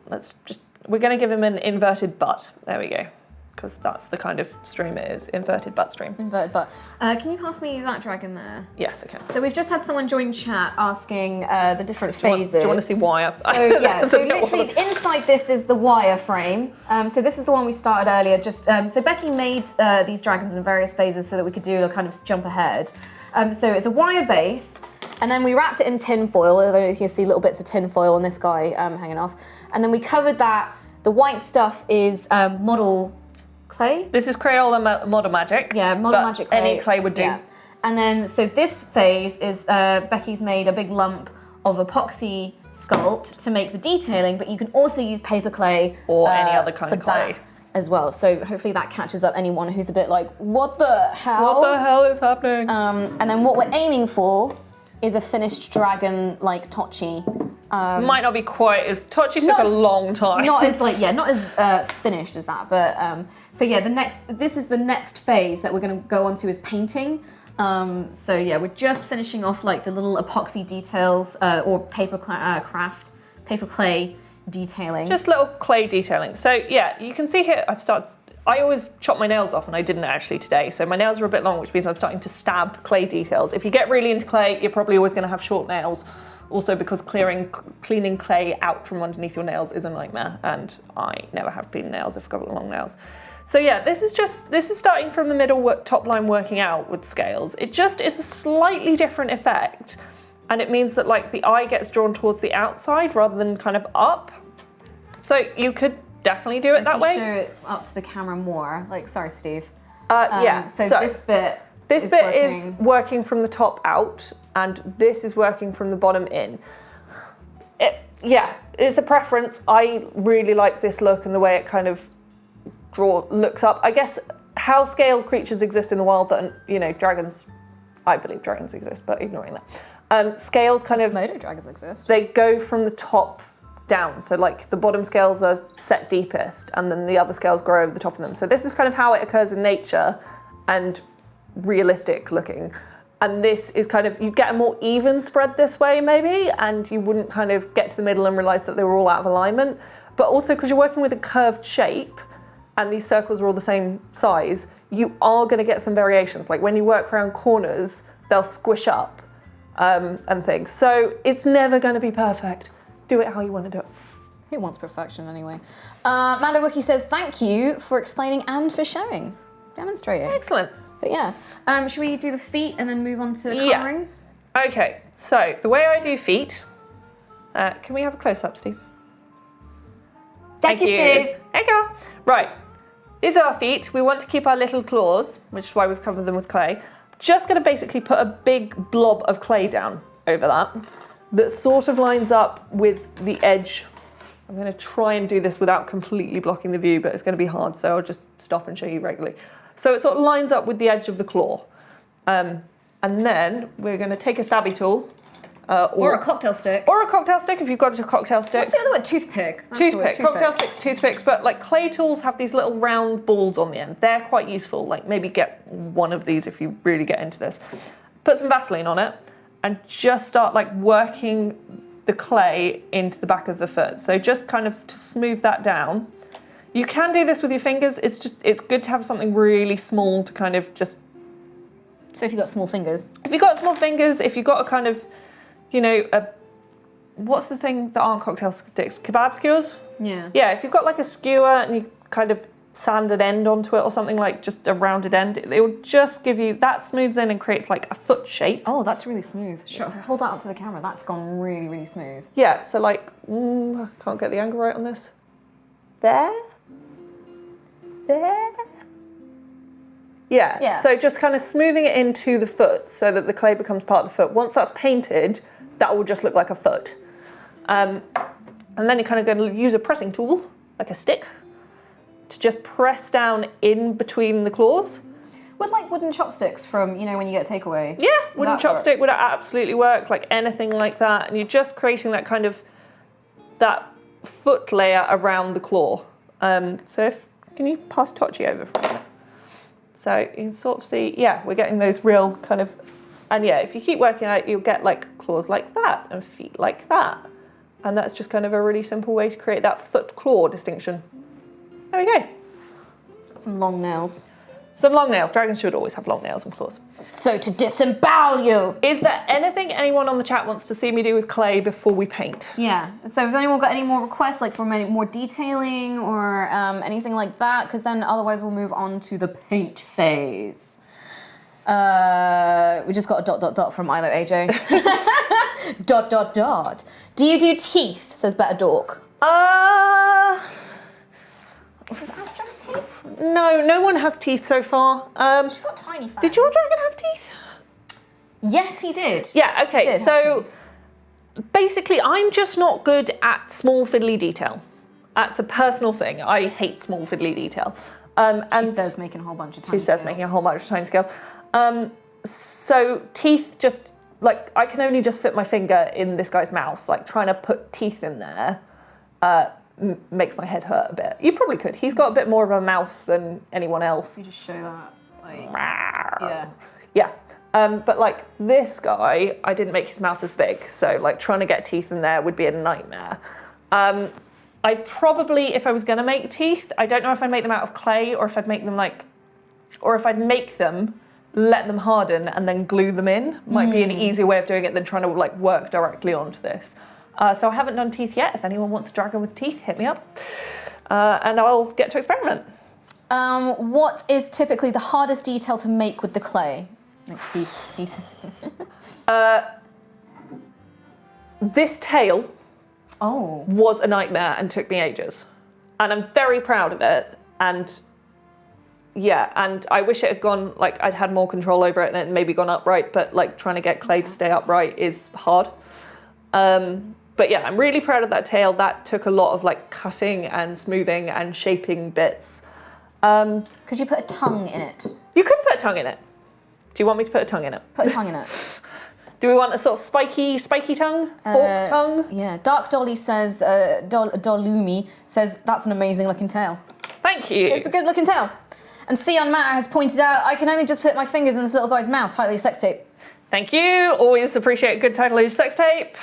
we're going to give him an inverted butt. There we go. Because that's the kind of stream it is, inverted butt stream. Inverted butt. Can you pass me that dragon there? Yes, I can. So we've just had someone join chat asking the different phases. Do you want to see wire? So yeah, so literally inside this is the wire frame. So this is the one we started earlier. So Becky made these dragons in various phases so that we could do a kind of jump ahead. So it's a wire base, and then we wrapped it in tin foil. I don't know if you can see little bits of tin foil on this guy hanging off. And then we covered that. The white stuff is model clay. This is Crayola Model Magic. Yeah, Model Magic clay. Any clay would do. Yeah. And then, so this phase is Becky's made a big lump of epoxy sculpt to make the detailing, but you can also use Paperclay or any other kind of clay that as well. So hopefully that catches up anyone who's a bit like, what the hell? What the hell is happening? And then what we're aiming for is a finished dragon like Tochi. Might not be quite as Tochi took a long time. Not as finished as that, but so yeah, this is the next phase that we're going to go on to is painting. So yeah, we're just finishing off like the little epoxy details or paperclay detailing. Just little clay detailing. So yeah, you can see here I always chop my nails off and I didn't actually today. So my nails are a bit long, which means I'm starting to stab clay details. If you get really into clay, you're probably always going to have short nails. Also because cleaning clay out from underneath your nails is a nightmare, and I never have clean nails if I've got long nails. So yeah, this is starting from the middle top line working out with scales. It just is a slightly different effect, and it means that like the eye gets drawn towards the outside rather than kind of up. So you could definitely do it that way. Show it up to the camera more. Like, sorry, Steve. Yeah. So this bit. Is working from the top out, and this is working from the bottom in. It's a preference. I really like this look and the way it kind of looks up. I guess how scaled creatures exist in the wild, that, you know, dragons, I believe dragons exist, but ignoring that. Scales kind of... Motor dragons exist. They go from the top down. So like the bottom scales are set deepest, and then the other scales grow over the top of them. So this is kind of how it occurs in nature, and realistic looking. And this is kind of, you get a more even spread this way maybe, and you wouldn't kind of get to the middle and realize that they were all out of alignment. But also because you're working with a curved shape and these circles are all the same size, you are going to get some variations. Like when you work around corners, they'll squish up and things. So it's never going to be perfect. Do it how you want to do it. Who wants perfection anyway? Manda Wookie says, thank you for explaining and for showing, demonstrating. Excellent. But yeah, should we do the feet and then move on to colouring? Yeah. Okay, so the way I do feet, can we have a close-up, Steve? Thank you, Steve. There you go. Right, these are our feet. We want to keep our little claws, which is why we've covered them with clay. Just going to basically put a big blob of clay down over that sort of lines up with the edge. I'm going to try and do this without completely blocking the view, but it's going to be hard, so I'll just stop and show you regularly. So it sort of lines up with the edge of the claw. And then we're going to take a stabby tool. Or a cocktail stick. Or a cocktail stick if you've got a cocktail stick. What's the other word? Toothpick. That's toothpick. Cocktail sticks, toothpicks, but like clay tools have these little round balls on the end. They're quite useful. Like maybe get one of these if you really get into this. Put some Vaseline on it and just start like working the clay into the back of the foot. So just kind of to smooth that down. You can do this with your fingers. It's good to have something really small to kind of just... So if you've got small fingers? If you've got small fingers, if you've got a kind of, you know, what's the thing that aren't cocktail sticks? Kebab skewers? Yeah. Yeah, if you've got like a skewer and you kind of sand an end onto it or something, like just a rounded end, it will just give you, that smooths in and creates like a foot shape. Oh, that's really smooth. Sure. Hold that up to the camera. That's gone really, really smooth. Yeah, so like, I can't get the angle right on this. There? Yeah, so just kind of smoothing it into the foot so that the clay becomes part of the foot. Once that's painted, that will just look like a foot. And then you're kind of going to use a pressing tool, like a stick, to just press down in between the claws. With like wooden chopsticks from, you know, when you get takeaway. Yeah, wooden chopstick would absolutely work, like anything like that. And you're just creating that kind of, that foot layer around the claw. Can you pass Tochi over for a minute? So you can sort of see, yeah, we're getting those real kind of, and yeah, if you keep working out, you'll get like claws like that and feet like that. And that's just kind of a really simple way to create that foot-claw distinction. There we go. Some long nails. Some long nails. Dragons should always have long nails and claws. So to disembowel you. Is there anything anyone on the chat wants to see me do with clay before we paint? Yeah. So if anyone got any more requests, like for more detailing or anything like that, because then otherwise we'll move on to the paint phase. We just got a ... from Ilo AJ. ... Do you do teeth? Says Better Dork. Does Astra have teeth? No one has teeth so far. She's got tiny fangs. Did your dragon have teeth? Yes, he did. Yeah, okay, so basically I'm just not good at small fiddly detail. That's a personal thing. I hate small fiddly detail. And she says making a whole bunch of tiny scales. She says making a whole bunch of tiny scales. So teeth just, like, I can only just fit my finger in this guy's mouth. Like, trying to put teeth in there makes my head hurt a bit. You probably could. He's got a bit more of a mouth than anyone else. You just show that, like, yeah. yeah. But like this guy, I didn't make his mouth as big. So like trying to get teeth in there would be a nightmare. I'd probably, if I was gonna make teeth, I don't know if I'd make them out of clay or if I'd make them let them harden and then glue them in. Might be an easier way of doing it than trying to like work directly onto this. So I haven't done teeth yet. If anyone wants a dragon with teeth, hit me up. And I'll get to experiment. What is typically the hardest detail to make with the clay? Like teeth. This tail was a nightmare and took me ages. And I'm very proud of it. And yeah, and I wish it had gone, like I'd had more control over it and it maybe gone upright, but like trying to get clay to stay upright is hard. But yeah, I'm really proud of that tail. That took a lot of like cutting and smoothing and shaping bits. Could you put a tongue in it? You could put a tongue in it. Do you want me to put a tongue in it? Put a tongue in it. Do we want a sort of spiky tongue? Forked tongue? Yeah. Dark Dolly says, Dolumi says, that's an amazing looking tail. Thank you. It's a good looking tail. And Sion Matter has pointed out, I can only just put my fingers in this little guy's mouth, tightly sex tape. Thank you. Always appreciate a good title sex tape.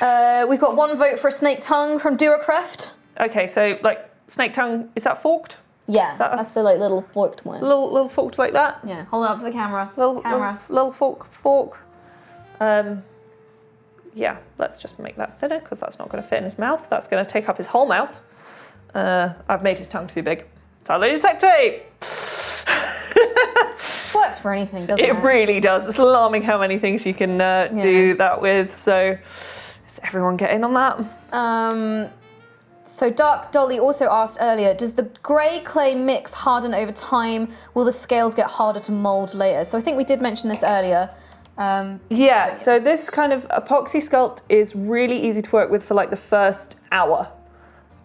We've got one vote for a snake tongue from Duracraft. Okay, so like snake tongue, is that forked? Yeah, that's the like little forked one. Little forked like that? Yeah, hold it up for the camera. Little fork. Yeah, let's just make that thinner because that's not going to fit in his mouth. That's going to take up his whole mouth. I've made his tongue too big. Title sex tape. This works for anything, doesn't it? It really does. It's alarming how many things you can do that with. So, does everyone get in on that? So Dark Dolly also asked earlier, does the grey clay mix harden over time? Will the scales get harder to mould later? So I think we did mention this earlier. Yeah, so this kind of epoxy sculpt is really easy to work with for like the first hour.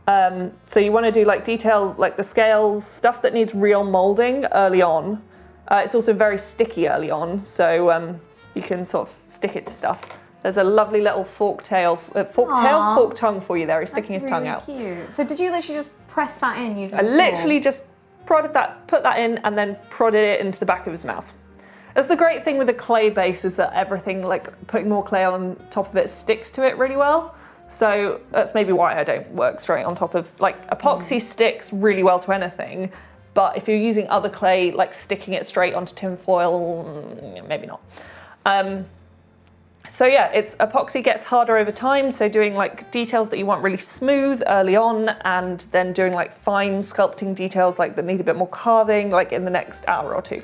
So you want to do like detail, like the scales, stuff that needs real moulding early on. It's also very sticky early on, so you can sort of stick it to stuff. There's a lovely little forked tongue for you there. He's sticking his tongue out. Cute. So did you literally just press that in using I literally just put that in and then prodded it into the back of his mouth. That's the great thing with a clay base is that everything, like putting more clay on top of it, sticks to it really well. So that's maybe why I don't work straight on top of, like epoxy sticks really well to anything, but if you're using other clay, like sticking it straight onto tin foil, maybe not. So yeah, epoxy gets harder over time, so doing like details that you want really smooth early on and then doing like fine sculpting details like that need a bit more carving like in the next hour or two.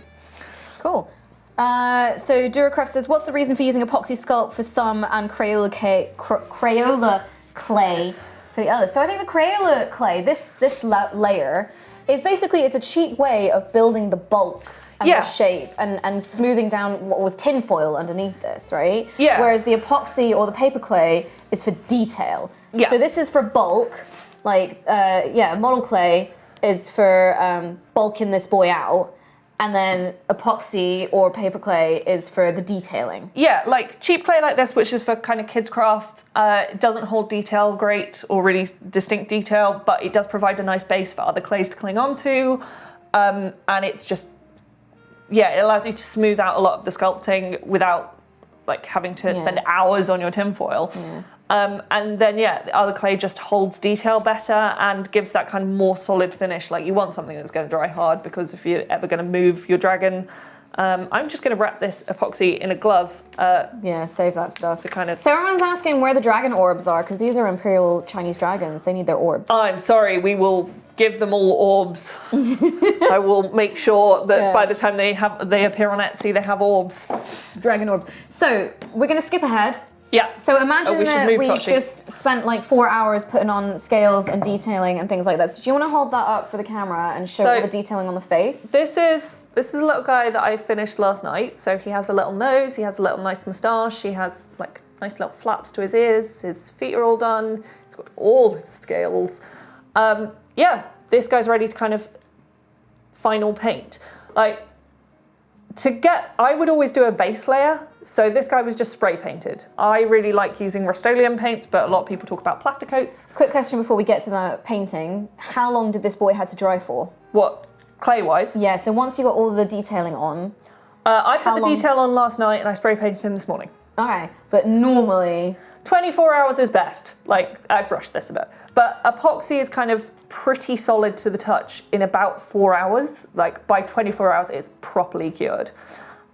Cool. So Duracraft says, what's the reason for using epoxy sculpt for some and Crayola clay for the others? So I think the Crayola clay, this layer, is basically, it's a cheap way of building the bulk and the shape and smoothing down what was tin foil underneath this, right? Yeah. Whereas the epoxy or the paperclay is for detail. Yeah. So this is for bulk, like, model clay is for bulking this boy out. And then epoxy or paperclay is for the detailing. Yeah, like cheap clay like this, which is for kind of kids' craft, it doesn't hold detail great or really distinct detail, but it does provide a nice base for other clays to cling onto. And it's just, it allows you to smooth out a lot of the sculpting without like having to spend hours on your tinfoil. Yeah. And then, the other clay just holds detail better and gives that kind of more solid finish. Like you want something that's going to dry hard because if you're ever going to move your dragon, I'm just going to wrap this epoxy in a glove. Save that stuff. So everyone's asking where the dragon orbs are because these are Imperial Chinese dragons. They need their orbs. I'm sorry, we will give them all orbs. I will make sure that by the time they appear on Etsy, they have orbs. Dragon orbs. So we're going to skip ahead. Yeah. So imagine that we Tochi. just spent like 4 hours putting on scales and detailing and things like that. So do you want to hold that up for the camera and show all the detailing on the face? This is a little guy that I finished last night. So he has a little nose, he has a little nice moustache, he has like nice little flaps to his ears, his feet are all done, he's got all his scales. This guy's ready to kind of final paint. I would always do a base layer. So this guy was just spray painted. I really like using Rust-Oleum paints, but a lot of people talk about plastic coats. Quick question before we get to the painting. How long did this boy have to dry for? What, clay-wise? Yeah, so once you got all the detailing on. I How put the long? detail on last night and I spray painted them this morning. Okay, but normally 24 hours is best. Like, I've rushed this a bit. But epoxy is kind of pretty solid to the touch in about 4 hours. Like, by 24 hours, it's properly cured.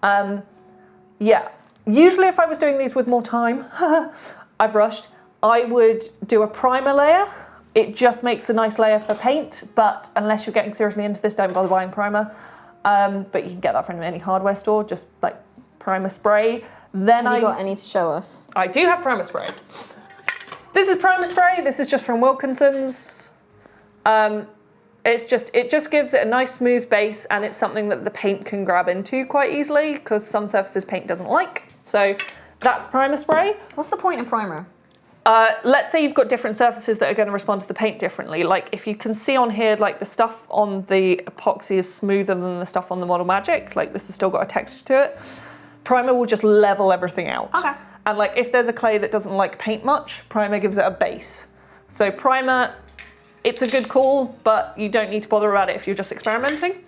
Yeah, usually if I was doing these with more time, I've rushed, I would do a primer layer. It just makes a nice layer for paint, but unless you're getting seriously into this, don't bother buying primer. But you can get that from any hardware store, just like primer spray. Then have you got any to show us? I do have primer spray. This is primer spray. This is just from Wilkinson's. It just gives it a nice smooth base, and it's something that the paint can grab into quite easily because some surfaces paint doesn't like. So that's primer spray. What's the point of primer? Let's say you've got different surfaces that are going to respond to the paint differently. Like if you can see on here, like the stuff on the epoxy is smoother than the stuff on the Model Magic. Like this has still got a texture to it. Primer will just level everything out. Okay. And like if there's a clay that doesn't like paint much, primer gives it a base. So primer, it's a good call, but you don't need to bother about it if you're just experimenting.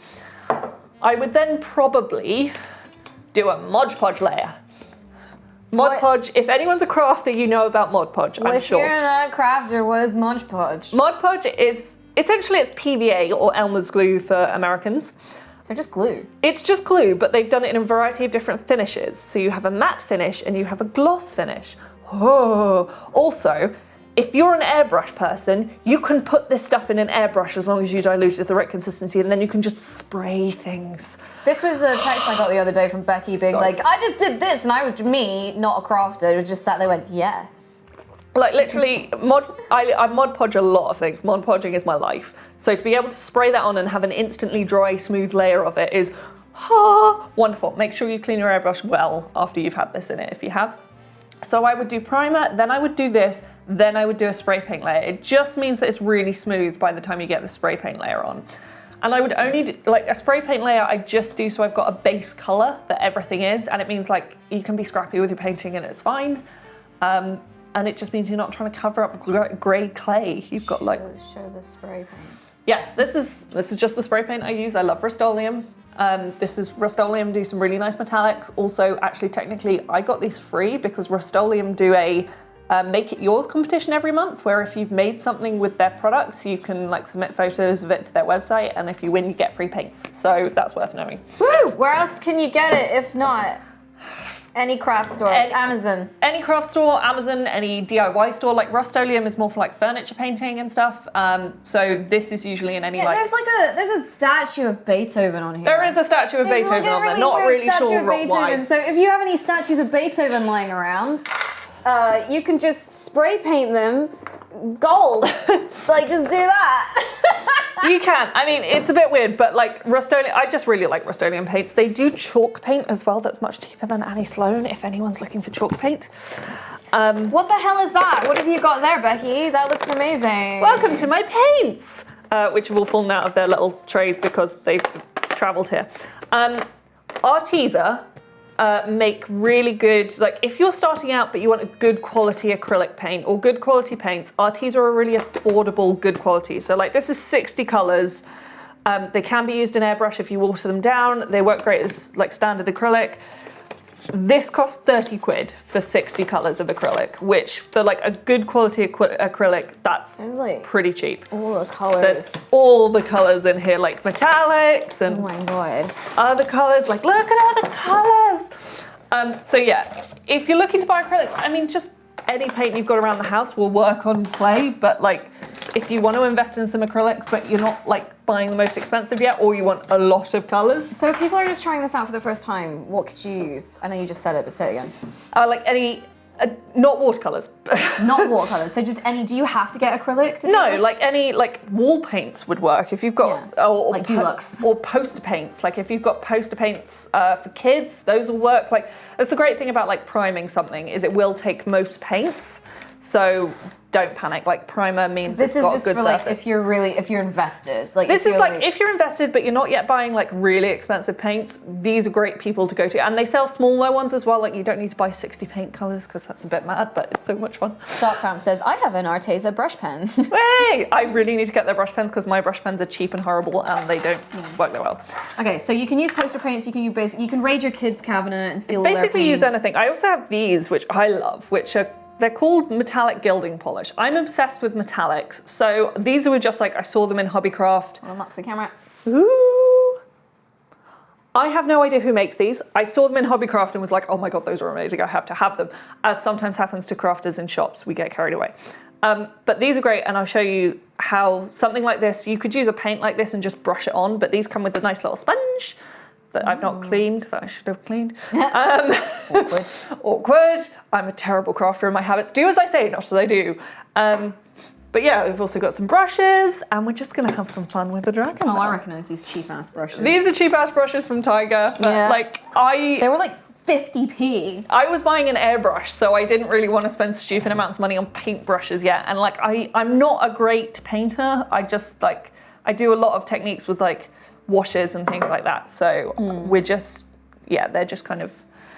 I would then probably do a Modge Podge layer. Mod Podge, if anyone's a crafter, you know about Mod Podge, I'm if sure. you're not a crafter, what is Modge Podge? Mod Podge is, essentially it's PVA or Elmer's glue for Americans. So just glue. It's just glue, but they've done it in a variety of different finishes. So you have a matte finish and you have a gloss finish. Oh, also, if you're an airbrush person, you can put this stuff in an airbrush as long as you dilute it to the right consistency, and then you can just spray things. This was a text I got the other day from Becky being Sorry. like, I just did this, and I was, me, not a crafter, just sat there and went, yes. Like literally, I Mod Podge a lot of things. Mod Podging is my life. So to be able to spray that on and have an instantly dry, smooth layer of it is wonderful. Make sure you clean your airbrush well after you've had this in it, if you have. So I would do primer, then I would do this, then I would do a spray paint layer. It just means that it's really smooth by the time you get the spray paint layer on. And I would only do, like a spray paint layer I just do so I've got a base color that everything is, and it means like you can be scrappy with your painting and it's fine. And it just means you're not trying to cover up grey clay. You've got like... Show the spray paint. Yes, this is just the spray paint I use. I love Rust-Oleum. This is Rust-Oleum do some really nice metallics. Also, actually, technically, I got these free because Rust-Oleum do a Make It Yours competition every month, where if you've made something with their products, you can like submit photos of it to their website, and if you win, you get free paint. So that's worth knowing. Woo! Where else can you get it if not? Any craft store, Amazon. Any craft store, Amazon, any DIY store. Like Rust-Oleum is more for like furniture painting and stuff. So this is usually in any like... There's a statue of Beethoven on here. There is a statue of Beethoven on there. Not really sure why. So if you have any statues of Beethoven lying around, you can just spray paint them gold. Like just do that. You can. I mean, it's a bit weird, but like Rust-Oleum, I just really like Rust-Oleum paints. They do chalk paint as well. That's much cheaper than Annie Sloan if anyone's looking for chalk paint. What the hell is that? What have you got there, Becky? That looks amazing. Welcome to my paints, which have all fallen out of their little trays because they've travelled here. Arteza make really good, like if you're starting out but you want a good quality acrylic paint or good quality paints, Arteza are really affordable, good quality. So like this is 60 colours. They can be used in airbrush if you water them down. They work great as like standard acrylic. This costs 30 quid for 60 colours of acrylic, which for like a good quality acrylic, that's pretty cheap. All the colours. There's all the colours in here, like metallics and oh my god, other colours. Like look at all the colours. So yeah, if you're looking to buy acrylics, I mean, just any paint you've got around the house will work on clay. But like, if you want to invest in some acrylics, but you're not like buying the most expensive yet, or you want a lot of colours. So if people are just trying this out for the first time, what could you use? I know you just said it, but say it again. Like any, not watercolours. Not watercolours, so just any, do you have to get acrylic to do No, this? like any, like wall paints would work if you've got, or like Dulux. Or poster paints. Like if you've got poster paints for kids, those will work. Like that's the great thing about like priming something is it will take most paints. So don't panic. Like primer means This it's is got just a good for like surface. if you're invested. Like This is like if you're invested but you're not yet buying like really expensive paints, these are great people to go to. And they sell smaller ones as well. Like you don't need to buy 60 paint colors because that's a bit mad, but it's so much fun. Dark Farm says, I have an Arteza brush pen. Hey, I really need to get their brush pens because my brush pens are cheap and horrible and they don't work that well. Okay, so you can use poster paints, you can raid your kids' cabinet and steal all their Basically use paints. anything. I also have these, which I love, which are they're called metallic gilding polish. I'm obsessed with metallics. So these were just like, I saw them in Hobbycraft. I'll up to the camera. Ooh. I have no idea who makes these. I saw them in Hobbycraft and was like, oh my God, those are amazing. I have to have them. As sometimes happens to crafters in shops, we get carried away. But these are great, and I'll show you how something like this, you could use a paint like this and just brush it on, but these come with a nice little sponge that I've not cleaned, that I should have cleaned. Awkward. Awkward. I'm a terrible crafter and my habits do as I say, not as I do. But yeah, we've also got some brushes and we're just gonna have some fun with the dragon. Oh, now. I recognise these cheap ass brushes. These are cheap ass brushes from Tiger. Yeah. Like They were like 50p. I was buying an airbrush, so I didn't really want to spend stupid amounts of money on paint brushes yet. And like I'm not a great painter. I just like, I do a lot of techniques with like washes and things like that. So we're just, yeah, they're just kind of.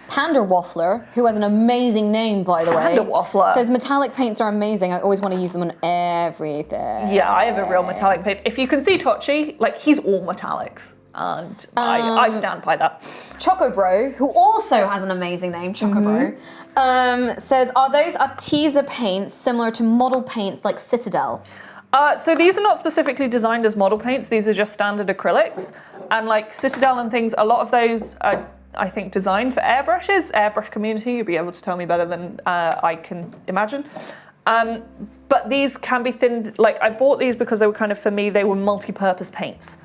Panda Waffler, who has an amazing name, by the way. Panda Waffler. Says metallic paints are amazing. I always want to use them on everything. Yeah, I have a real metallic paint. If you can see Tochi, like he's all metallics. And I stand by that. Choco Bro, who also has an amazing name, Choco Bro, says, are those Arteza paints similar to model paints like Citadel? So these are not specifically designed as model paints. These are just standard acrylics. And like Citadel and things, a lot of those are, I think, designed for airbrushes. Airbrush community, you'll be able to tell me better than I can imagine. But these can be thinned. Like I bought these because they were kind of, for me, they were multi-purpose paints.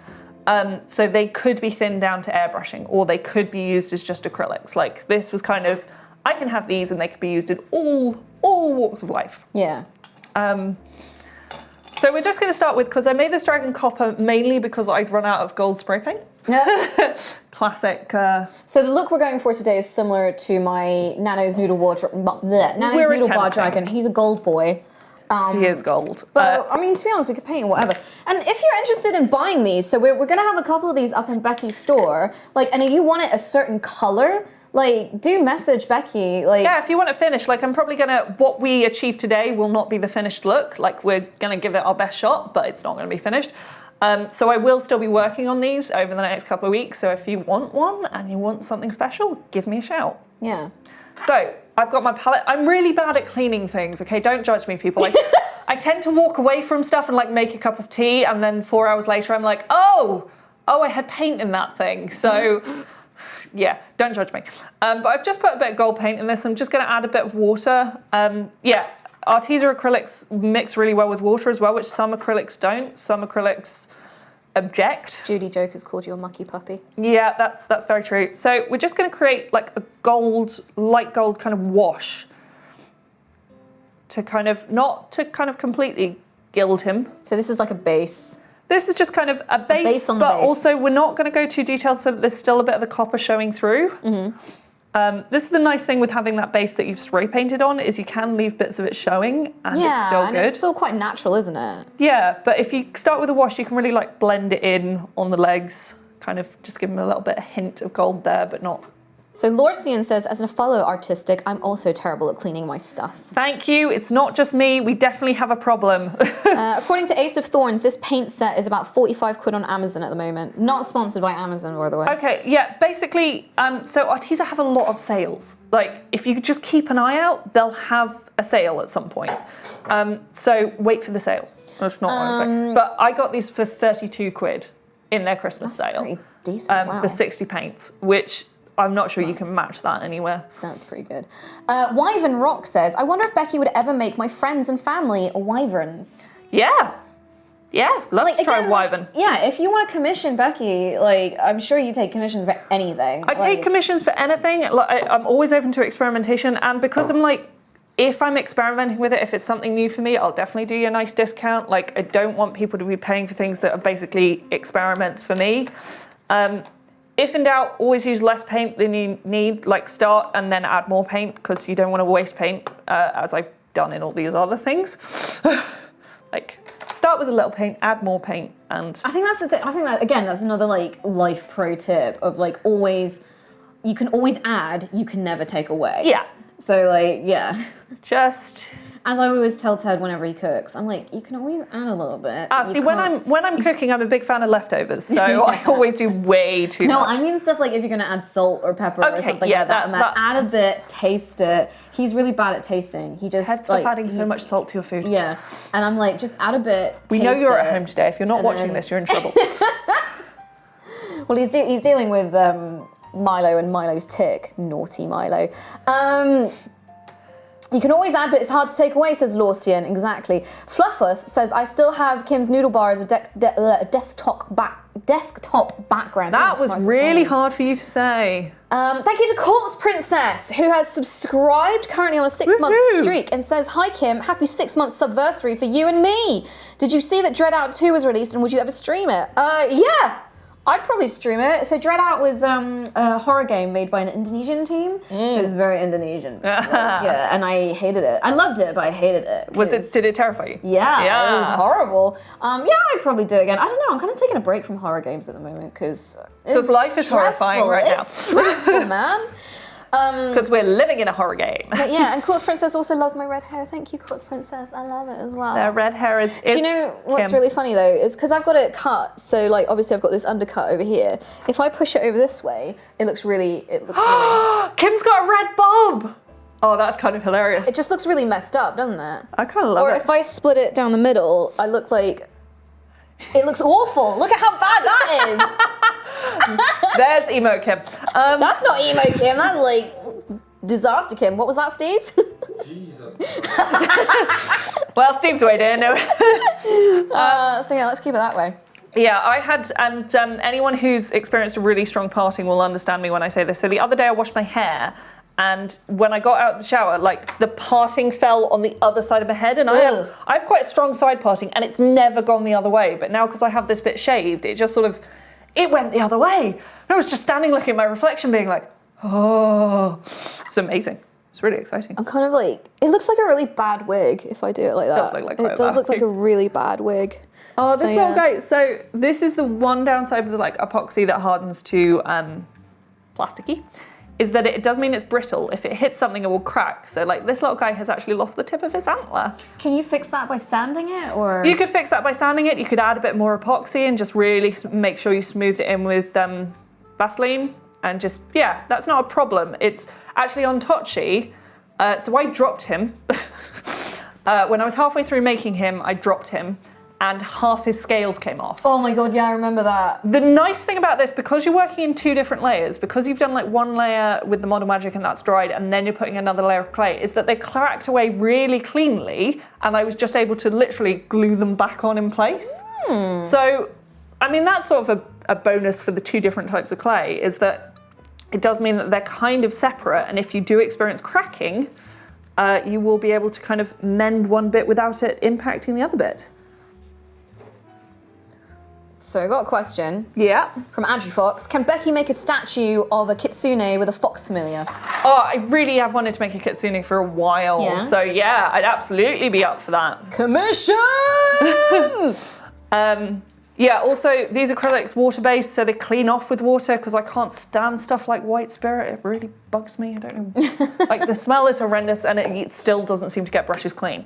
So they could be thinned down to airbrushing, or they could be used as just acrylics. Like this was kind of, I can have these and they could be used in all walks of life. Yeah. So we're just going to start with, because I made this dragon copper mainly because I'd run out of gold spray paint. Yeah. Classic. So the look we're going for today is similar to my Nano's Noodle Bar dragon. He's a gold boy. He is gold. But I mean, to be honest, we could paint whatever. And if you're interested in buying these, so we're going to have a couple of these up in Becky's store. Like, and if you want it a certain color, like, do message Becky. Like, yeah, if you want it finished, like I'm probably gonna, what we achieve today will not be the finished look. Like we're gonna give it our best shot, but it's not gonna be finished. So I will still be working on these over the next couple of weeks. So if you want one and you want something special, give me a shout. yeah. So I've got my palette. I'm really bad at cleaning things, okay? Don't judge me, people. Like, I tend to walk away from stuff and like make a cup of tea, and then 4 hours later I'm like, oh, I had paint in that thing. So yeah, don't judge me. But I've just put a bit of gold paint in this. I'm just gonna add a bit of water. Yeah, Arteza acrylics mix really well with water as well, which some acrylics don't. Some acrylics object. Judy Joker's called you a mucky puppy. Yeah, that's very true. So we're just going to create like a gold, light gold kind of wash to kind of, not to kind of completely gild him. So this is like a base. This is just kind of a base, on the but base. also we're not going to go too detailed so that there's still a bit of the copper showing through. This is the nice thing with having that base that you've spray painted on, is you can leave bits of it showing and it's still and good. it's still quite natural, isn't it? Yeah, but if you start with a wash, you can really like blend it in on the legs, kind of just give them a little bit of hint of gold there, but not. So Lorstian says, as a fellow artistic, I'm also terrible at cleaning my stuff. Thank you. It's not just me. We definitely have a problem. According to Ace of Thorns, this paint set is about 45 quid on Amazon at the moment. Not sponsored by Amazon, by the way. Okay, yeah, basically, so Arteza have a lot of sales. Like, if you just keep an eye out, they'll have a sale at some point. So wait for the sales. That's not what I'm saying. But I got these for 32 quid in their Christmas sale. Pretty decent, wow. For 60 paints, which I'm not sure you can match that anywhere. That's pretty good. Wyvern Rock says, I wonder if Becky would ever make my friends and family wyverns. Yeah. Yeah, love to try wyvern. Yeah, if you want to commission Becky, like, I'm sure you take commissions for anything. I take commissions for anything. Like, I'm always open to experimentation, and because I'm like, if I'm experimenting with it, if it's something new for me, I'll definitely do you a nice discount. Like, I don't want people to be paying for things that are basically experiments for me. If in doubt, always use less paint than you need. Like, start and then add more paint, because you don't want to waste paint, as I've done in all these other things. Like, start with a little paint, add more paint, and... I think that's the thing. I think that, again, that's another, like, life pro tip of, like, always... You can always add, you can never take away. Yeah. So, like, yeah. Just... As I always tell Ted whenever he cooks, I'm like, you can always add a little bit. See, when I'm cooking, I'm a big fan of leftovers, so I always do way too much. No, I mean stuff like if you're gonna add salt or pepper or something like that. Add a bit, taste it. He's really bad at tasting. He just stop adding so much salt to your food. Yeah, and I'm like, just add a bit. We know you're at home today. If you're not watching this, you're in trouble. Well, he's dealing with Milo and Milo's tick. Naughty Milo. You can always add, but it's hard to take away, says Lawsian. Exactly. Fluffuth says, I still have Kim's noodle bar as a desktop background. That was really hard for you to say. Thank you to Corpse Princess, who has subscribed currently on a 6-month streak and says, hi Kim, happy 6-month subversary for you and me. Did you see that Dread Out 2 was released and would you ever stream it? Yeah. I'd probably stream it. So Dread Out was a horror game made by an Indonesian team. So it's very Indonesian. Yeah, and I hated it. I loved it, but I hated it. Did it terrify you? Yeah, it was horrible. Yeah, I'd probably do it again. I don't know, I'm kind of taking a break from horror games at the moment because life is horrifying right now. It's stressful, man. Because we're living in a horror game. But yeah, and Quartz Princess also loves my red hair. Thank you, Quartz Princess. I love it as well. Their red hair is Do you know what's really funny though? Is because I've got it cut, so like obviously I've got this undercut over here. If I push it over this way, it looks really. Kim's got a red bulb! Oh, that's kind of hilarious. It just looks really messed up, doesn't it? I kind of love it. Or if I split it down the middle, I look like... It looks awful. Look at how bad that is. There's emo Kim. That's not emo Kim, that's like disaster Kim. What was that, Steve? Jesus. Well, Steve's weighed in. So yeah, let's keep it that way. Yeah, I had, and anyone who's experienced a really strong parting will understand me when I say this. So the other day I washed my hair, and when I got out of the shower, like the parting fell on the other side of my head, and I have quite a strong side parting, and it's never gone the other way. But now because I have this bit shaved, it just sort of, it went the other way. And I was just standing looking at my reflection being like, oh, it's amazing. It's really exciting. I'm kind of like, it looks like a really bad wig if I do it like that. It does look like it does look like a really bad wig. Oh, this little guy. So this is the one downside with like epoxy that hardens to plasticky, is that it does mean it's brittle. If it hits something, it will crack. So like this little guy has actually lost the tip of his antler. Can you fix that by sanding it, or? You could fix that by sanding it. You could add a bit more epoxy and just really make sure you smoothed it in with Vaseline. And just, yeah, that's not a problem. It's actually on Tochi. So I dropped him. When I was halfway through making him, I dropped him and half his scales came off. Oh my God, yeah, I remember that. The nice thing about this, because you're working in 2 different layers, because you've done like one layer with the Model Magic and that's dried, and then you're putting another layer of clay, is that they cracked away really cleanly, and I was just able to literally glue them back on in place. So, I mean, that's sort of a bonus for the 2 different types of clay, is that it does mean that they're kind of separate, and if you do experience cracking, you will be able to kind of mend one bit without it impacting the other bit. So I got a question. Yeah. From Andrew Fox. Can Becky make a statue of a kitsune with a fox familiar? Oh, I really have wanted to make a kitsune for a while. Yeah. So yeah, I'd absolutely be up for that. Commission! Yeah, also these acrylics water-based, so they clean off with water, because I can't stand stuff like white spirit. It really bugs me, I don't know. Like the smell is horrendous and it still doesn't seem to get brushes clean.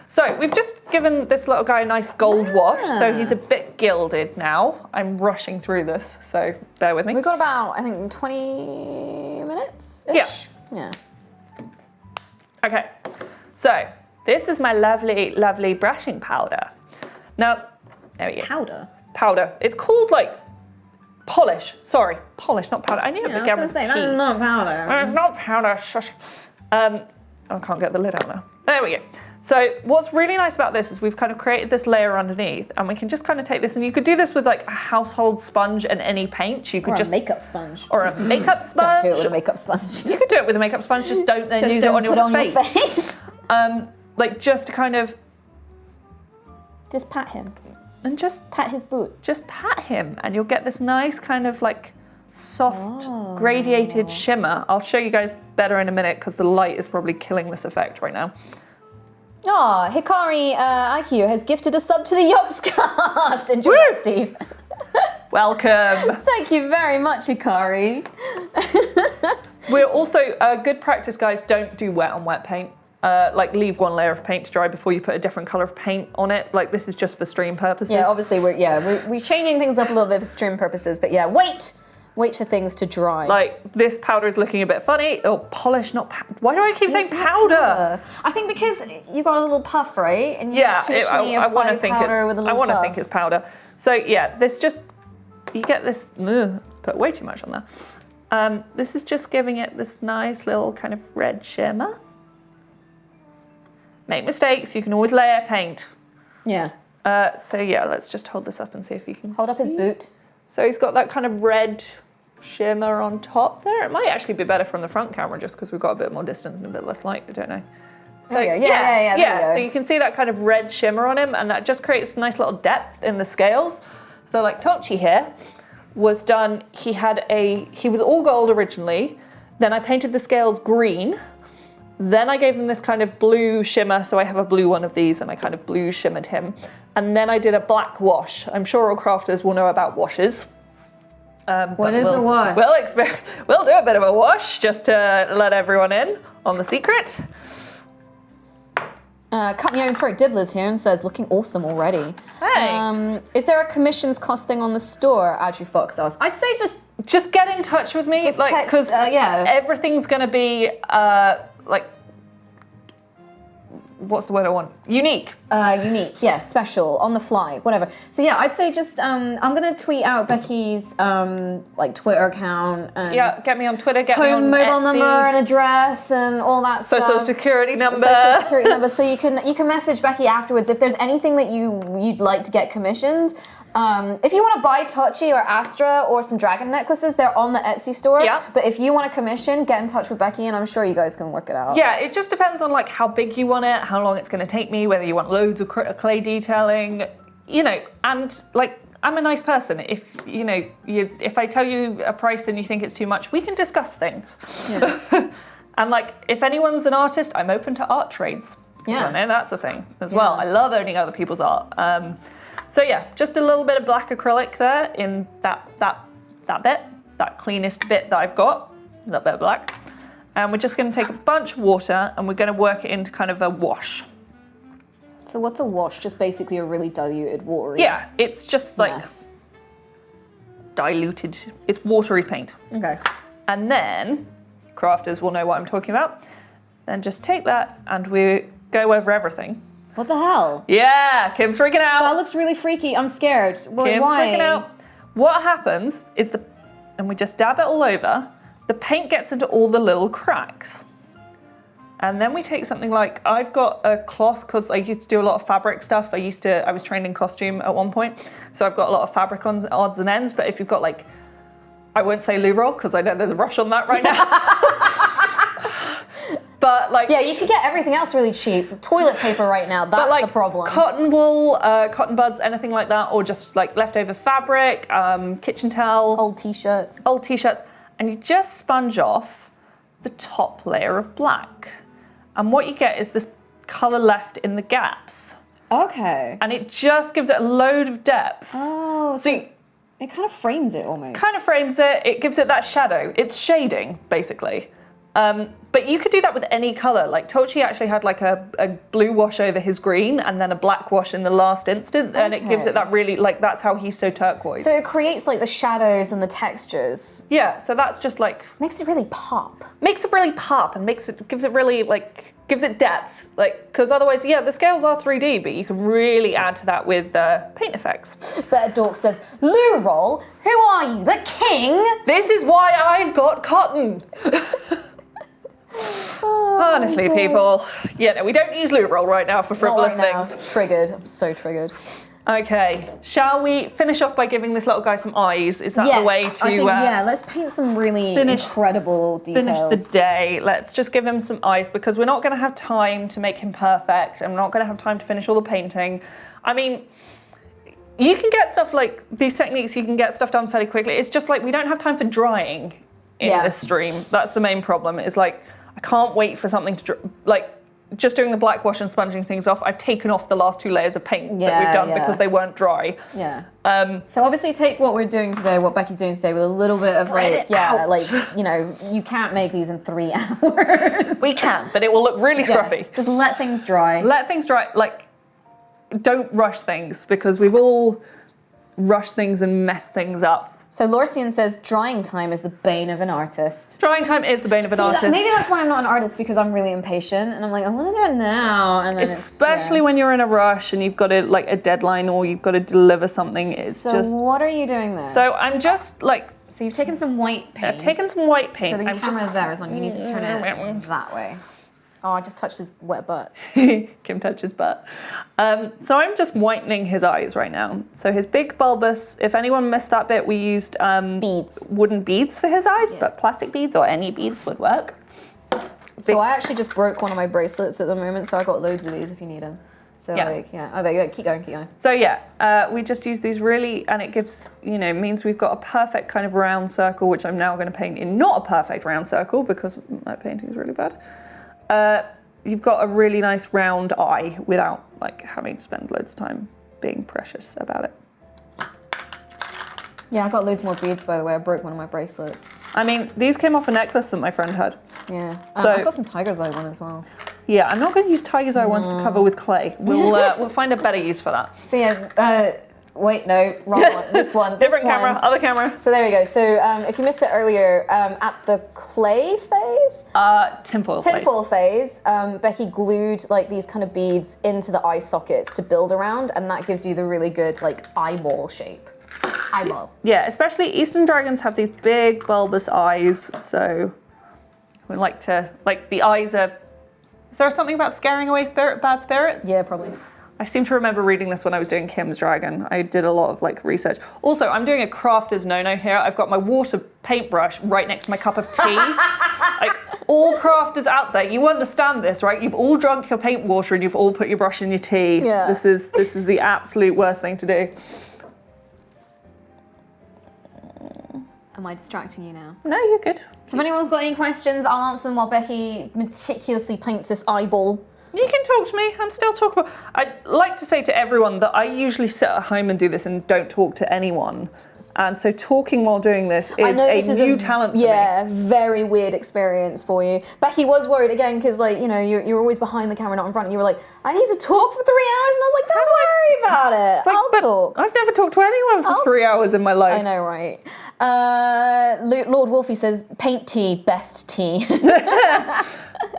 So we've just given this little guy a nice gold wash, so he's a bit gilded now. I'm rushing through this, so bear with me. We've got about, I think, 20 minutes-ish? Yeah. Yeah. Okay, so this is my lovely, lovely brushing powder. Now, there we go. Powder? Powder. It's called like polish. Sorry, polish, not powder. I knew I was going to say, that's not powder. It's not powder. Shush. I can't get the lid out now. There we go. So what's really nice about this is we've kind of created this layer underneath, and we can just kind of take this, and you could do this with like a household sponge and any paint. You could or just a makeup sponge. Or a makeup sponge. Don't do it with a makeup sponge. You could do it with a makeup sponge, just don't then use it on your face. Like just to kind of just pat him. And just pat his boot. Just pat him, and you'll get this nice kind of like soft gradiated shimmer. I'll show you guys better in a minute because the light is probably killing this effect right now. Oh, Hikari IQ has gifted a sub to the YOGSCAST. Enjoy that, Steve. Welcome. Thank you very much, Hikari. We're also, good practice, guys, don't do wet on wet paint. Like leave one layer of paint to dry before you put a different color of paint on it. Like this is just for stream purposes. Yeah, obviously we're changing things up a little bit for stream purposes, but yeah, wait for things to dry. Like this powder is looking a bit funny. Oh, polish, not why do I keep saying powder? I think because you got a little puff, right? And you Yeah, traditionally I want to apply think powder with a little puff. think it's powder. So yeah, this just you get this. Put way too much on there. This is just giving it this nice little kind of red shimmer. Make mistakes. You can always layer paint. Yeah. So yeah, let's just hold this up and see if you can Hold up his boot. So he's got that kind of red shimmer on top there. It might actually be better from the front camera just because we've got a bit more distance and a bit less light. I don't know. So Yeah. So you can see that kind of red shimmer on him, and that just creates a nice little depth in the scales. So like Tochi here was done. He was all gold originally. Then I painted the scales green. Then I gave them this kind of blue shimmer, so I have a blue one of these, and I kind of blue shimmered him. And then I did a black wash. I'm sure all crafters will know about washes. What is a wash? We'll do a bit of a wash just to let everyone in on the secret. Cut Me Own Throat Dibblers here and says, looking awesome already. Thanks. Is there a commissions costing on the store? Adri Fox asks. I'd say just get in touch with me, Just like text, because yeah. everything's gonna be like what's the word I want? Unique. unique, yeah, special, on the fly, whatever. So yeah, I'd say just I'm gonna tweet out Becky's like Twitter account and Get me on Twitter, get me on home mobile Etsy. number and address and all that stuff. Social security number. Social security number. So you can message Becky afterwards if there's anything that you'd like to get commissioned. If you want to buy Tochi or Astra or some dragon necklaces, they're on the Etsy store. Yeah. But if you want to commission, get in touch with Becky and I'm sure you guys can work it out. Yeah, it just depends on like how big you want it, how long it's going to take me, whether you want loads of clay detailing, you know, and like I'm a nice person. If you know, if I tell you a price and you think it's too much, we can discuss things. Yeah. And like if anyone's an artist, I'm open to art trades. Yeah. I know that's a thing as well. I love owning other people's art. So yeah, just a little bit of black acrylic there in that bit, that cleanest bit that I've got, a little bit of black. And we're just gonna take a bunch of water and we're gonna work it into kind of a wash. So what's a wash? Just basically a really diluted watery. Yeah, it's just like mess. diluted, it's watery paint. Okay. And then, crafters will know what I'm talking about. Then just take that and we go over everything. What the hell? Yeah, Kim's freaking out. That looks really freaky. I'm scared. Kim's Why? freaking out. What happens is and we just dab it all over, the paint gets into all the little cracks. And then we take something like, I've got a cloth, because I used to do a lot of fabric stuff. I was trained in costume at one point. So I've got a lot of fabric on odds and ends, but if you've got like, I won't say loo roll, because I know there's a rush on that right now. But like, yeah, you could get everything else really cheap. Toilet paper right now, that's like the problem. Cotton wool, cotton buds, anything like that, or just like leftover fabric, kitchen towel. Old t-shirts. Old t-shirts. And you just sponge off the top layer of black. And what you get is this color left in the gaps. Okay. And it just gives it a load of depth. Oh, so it kind of frames it almost. Kind of frames it. It gives it that shadow. It's shading, basically. But you could do that with any color. Like Tochi actually had like a blue wash over his green and then a black wash in the last instant. And it gives it that really, like, that's how he's so turquoise. So it creates like the shadows and the textures. Yeah, so that's just like... Makes it really pop. Makes it really pop and gives it really, like, gives it depth. Like, because otherwise, yeah, the scales are 3D, but you can really add to that with paint effects. Better Dork says, Loo Roll, who are you, the king? This is why I've got cotton. Honestly, people, yeah, no, we don't use loo roll right now for frivolous things. Triggered. I'm so triggered. Okay, shall we finish off by giving this little guy some eyes? Is that the way to? I think, yeah, let's paint some really incredible details. Finish the day. Let's just give him some eyes because we're not going to have time to make him perfect, and we're not going to have time to finish all the painting. I mean, you can get stuff like these techniques. You can get stuff done fairly quickly. It's just like we don't have time for drying in this stream. That's the main problem. It's like. I can't wait for something to, like, just doing the black wash and sponging things off, I've taken off the last 2 layers of paint that we've done because they weren't dry. Yeah. So obviously take what we're doing today, what Becky's doing today, with a little bit of like, like, you know, you can't make these in 3 hours. We can, but it will look really scruffy. Just let things dry. Let things dry. Like, don't rush things, because we've all rushed things and messed things up. So Lorcian says drying time is the bane of an artist. Drying time is the bane of an artist. Maybe that's why I'm not an artist, because I'm really impatient and I'm like, I want to do it now. And then especially when you're in a rush and you've got a deadline or you've got to deliver something. It's so what are you doing there? So I'm just like. So you've taken some white paint. I've taken some white paint. So the camera there is on. You need to turn it that way. Oh, I just touched his wet butt. Kim touches butt. So I'm just whitening his eyes right now. So his big bulbous, if anyone missed that bit, we used beads. Wooden beads for his eyes, but plastic beads or any beads would work. So I actually just broke one of my bracelets at the moment, so I got loads of these if you need them. So oh, there you go. Keep going. So we just use these really, and it gives, means we've got a perfect kind of round circle, which I'm now going to paint in not a perfect round circle because my painting is really bad. You've got a really nice round eye without like having to spend loads of time being precious about it. Yeah, I got loads more beads, by the way. I broke one of my bracelets. I mean, these came off a necklace that my friend had. Yeah. So I've got some tiger's eye one as well. Yeah, I'm not going to use tiger's eye ones to cover with clay. We'll find a better use for that. So wait, no, wrong one. This one. Different camera, other camera. So there we go. So if you missed it earlier, at the clay phase? Tinfoil phase, Becky glued like these kind of beads into the eye sockets to build around, and that gives you the really good like eyeball shape. Eyeball. Yeah, especially Eastern dragons have these big bulbous eyes, so we like to, like the eyes are, is there something about scaring away bad spirits? Yeah, probably. I seem to remember reading this when I was doing Kim's dragon. I did a lot of like research. Also, I'm doing a crafter's no-no here. I've got my water paintbrush right next to my cup of tea. Like all crafters out there, you understand this, right? You've all drunk your paint water and you've all put your brush in your tea. Yeah. This is the absolute worst thing to do. Am I distracting you now? No, you're good. So if anyone's got any questions, I'll answer them while Becky meticulously paints this eyeball. You can talk to me. I'm still talking about. I'd like to say to everyone that I usually sit at home and do this and don't talk to anyone. And so talking while doing this is a new talent for me. Yeah, very weird experience for you. Becky was worried again because, like, you're always behind the camera, not in front. And you were like, I need to talk for 3 hours, and I was like, don't worry about it. Like, I'll talk. I've never talked to anyone for 3 hours in my life. I know, right? Lord Wolfie says, paint tea, best tea.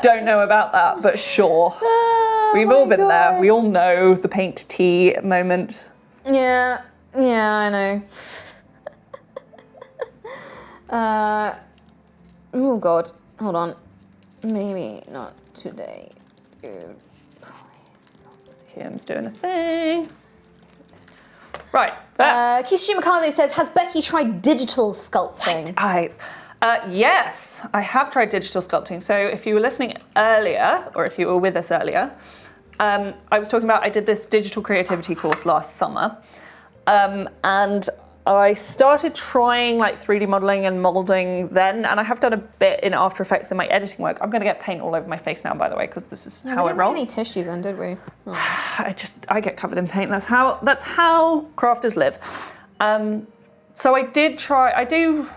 Don't know about that, but sure. We've all been there. We all know the paint tea moment. Yeah, I know. Oh God, hold on. Maybe not today. Kim's doing a thing. Right. Kishi Mikaze says, has Becky tried digital sculpting? Eyes. Yes, I have tried digital sculpting. So if you were listening earlier, or if you were with us earlier, I was talking about I did this digital creativity course last summer. And I started trying like 3D modeling and molding then, and I have done a bit in After Effects in my editing work. I'm going to get paint all over my face now, by the way, because this is how I roll. We didn't have any tissues then, did we? Oh. I get covered in paint. That's how crafters live. So I do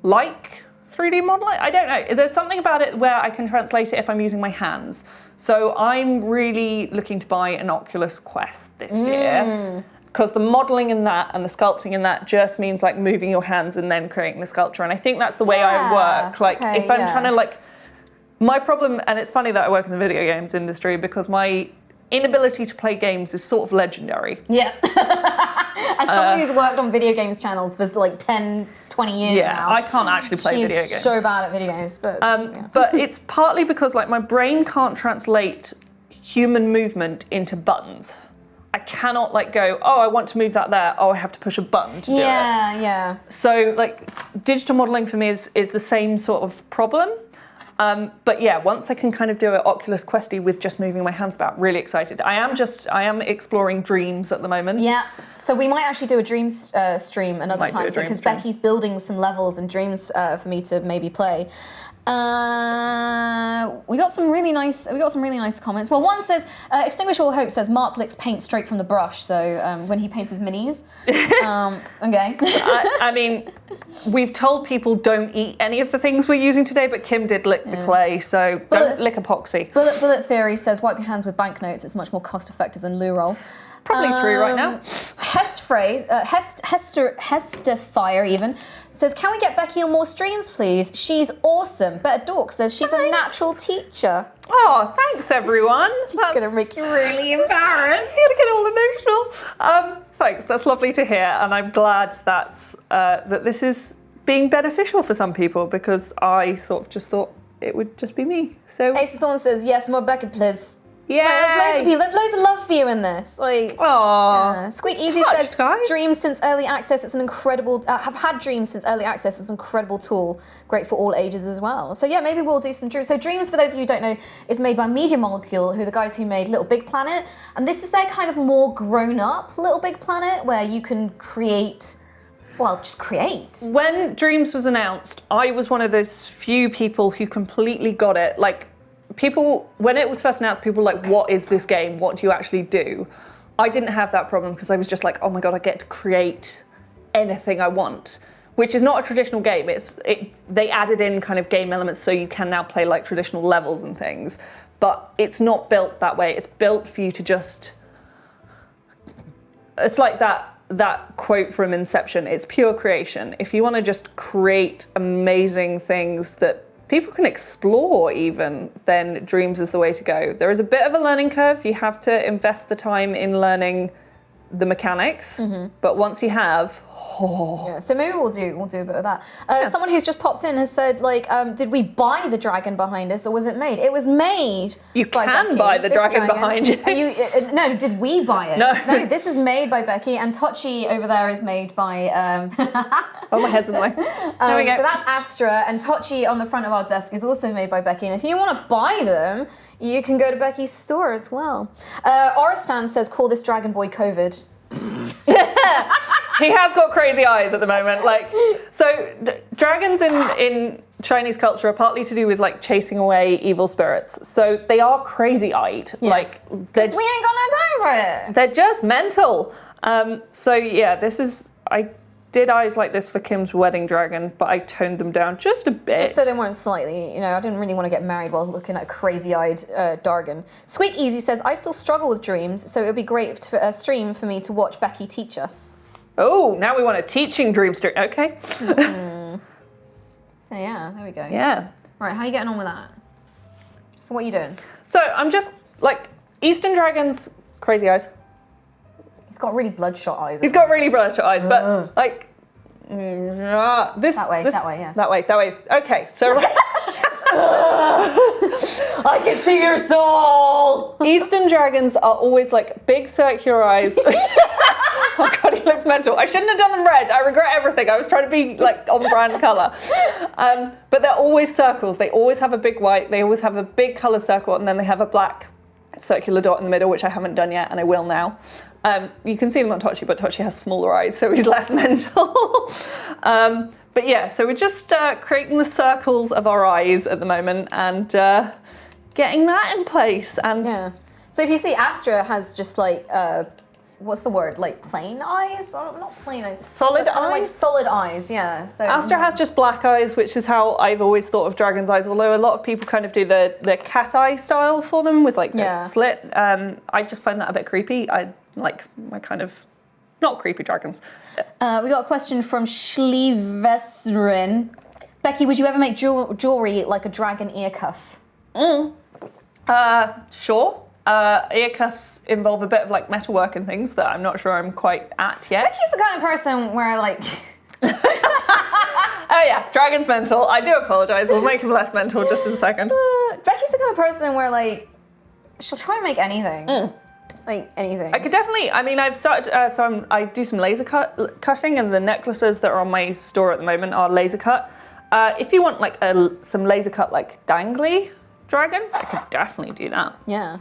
like 3D modeling. I don't know. There's something about it where I can translate it if I'm using my hands. So I'm really looking to buy an Oculus Quest this year. Because the modeling in that and the sculpting in that just means like moving your hands and then creating the sculpture. And I think that's the way I work. Like if I'm trying to my problem, and it's funny that I work in the video games industry because my inability to play games is sort of legendary. Yeah. As someone who's worked on video games channels for like 10, 20 years now. I can't actually play video games. She's so bad at video games. But, but it's partly because like my brain can't translate human movement into buttons. I cannot like go, oh, I want to move that there. Oh, I have to push a button to do it. Yeah. So like digital modeling for me is the same sort of problem. But yeah, once I can kind of do an Oculus Questy with just moving my hands about, really excited. I am exploring dreams at the moment. Yeah. So we might actually do a dreams stream another time because Becky's building some levels and dreams for me to maybe play. We got some really nice comments. Well, one says, Extinguish All Hope says Mark licks paint straight from the brush. So when he paints his minis. Okay. I mean, we've told people don't eat any of the things we're using today, but Kim did lick the clay, so don't lick epoxy. Bullet Theory says wipe your hands with banknotes. It's much more cost effective than loo roll. Probably true right now. Hesterfire even says, can we get Becky on more streams, please? She's awesome. Better Dork says she's a natural teacher. Oh, thanks everyone. That's gonna make you really embarrassed. You're gonna get all emotional. Thanks, that's lovely to hear, and I'm glad that's that this is being beneficial for some people, because I sort of just thought it would just be me. So Ace of Thorns says, yes, more Becky, please. Yeah, there's loads of love for you in this. Like, Squeak Easy says, dreams since early access. It's an incredible. Have had dreams since early access. It's an incredible tool, great for all ages as well. So yeah, maybe we'll do some dreams. So Dreams, for those of you who don't know, is made by Media Molecule, who are the guys who made Little Big Planet, and this is their kind of more grown-up Little Big Planet, where you can create. Well, just create. When Dreams was announced, I was one of those few people who completely got it. Like, people, when it was first announced, people were like, what is this game? What do you actually do? I didn't have that problem, because I was just like, oh my God, I get to create anything I want, which is not a traditional game. They added in kind of game elements so you can now play like traditional levels and things, but it's not built that way. It's built for you to just, it's like that quote from Inception, it's pure creation. If you want to just create amazing things that people can explore even, then Dreams is the way to go. There is a bit of a learning curve. You have to invest the time in learning the mechanics, but once you have, yeah, so maybe we'll do a bit of that. Someone who's just popped in has said, like, did we buy the dragon behind us, or was it made? It was made. You can buy the dragon behind you. No, did we buy it? No, this is made by Becky, and Tochi over there is made by. Oh, my head's in the way. There we go. So that's Astra, and Tochi on the front of our desk is also made by Becky. And if you want to buy them, you can go to Becky's store as well. Oristan says, call this dragon boy COVID. He has got crazy eyes at the moment. Like, so dragons in Chinese culture are partly to do with like chasing away evil spirits. So they are crazy-eyed. Yeah. Like, because we ain't got no time for it. They're just mental. So yeah, I did eyes like this for Kim's wedding dragon, but I toned them down just a bit. Just so they weren't slightly, I didn't really want to get married while looking at a crazy-eyed Dargan. Squeak Easy says, I still struggle with dreams, so it would be great for a stream for me to watch Becky teach us. Oh, now we want a teaching dream stream. Okay. Oh, yeah, there we go. Yeah. Right, how are you getting on with that? So what are you doing? So I'm just, like, Eastern Dragon's crazy eyes. He's got really bloodshot eyes. He's got really bloodshot eyes, but, like, this... That way, yeah. That way. Okay, so... I can see your soul! Eastern Dragons are always, like, big circular eyes. Oh God, he looks mental. I shouldn't have done them red. I regret everything. I was trying to be like on brand colour. But they're always circles. They always have a big white. They always have a big colour circle, and then they have a black circular dot in the middle, which I haven't done yet, and I will now. You can see them on Tochi, but Tochi has smaller eyes, so he's less mental. But yeah, so we're just creating the circles of our eyes at the moment, and getting that in place. And yeah. So if you see, Astra has just like. What's the word? Like plain eyes? Oh, not plain eyes. Solid eyes? Like solid eyes, yeah. So Astra has just black eyes, which is how I've always thought of dragon's eyes, although a lot of people kind of do the cat eye style for them with like the slit. I just find that a bit creepy. I like my kind of not creepy dragons. We got a question from Schlevesrin. Becky, would you ever make jewelry like a dragon ear cuff? Sure. Ear cuffs involve a bit of like metalwork and things that I'm not sure I'm quite at yet. Becky's the kind of person where like... Oh yeah, dragon's mental. I do apologise. We'll make him less mental just in a second. Becky's the kind of person where like, she'll try and make anything. Like anything. I could definitely, I mean, I've started, I do some laser cutting, and the necklaces that are on my store at the moment are laser cut. If you want like some laser cut like dangly dragons, I could definitely do that. Yeah.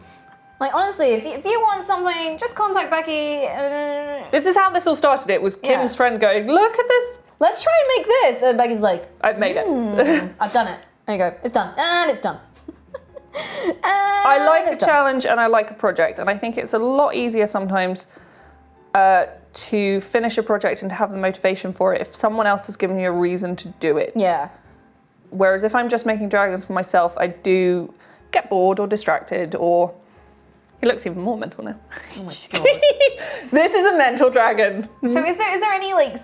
Like, honestly, if you want something, just contact Becky. This is how this all started. It was Kim's friend going, look at this. Let's try and make this. And Becky's like, I've made it. I've done it. There you go. It's done. And it's done. I like a challenge and I like a project, and I think it's a lot easier sometimes to finish a project and to have the motivation for it if someone else has given you a reason to do it. Yeah. Whereas if I'm just making dragons for myself, I do get bored or distracted, or he looks even more mental now. Oh my god. This is a mental dragon. So is there any like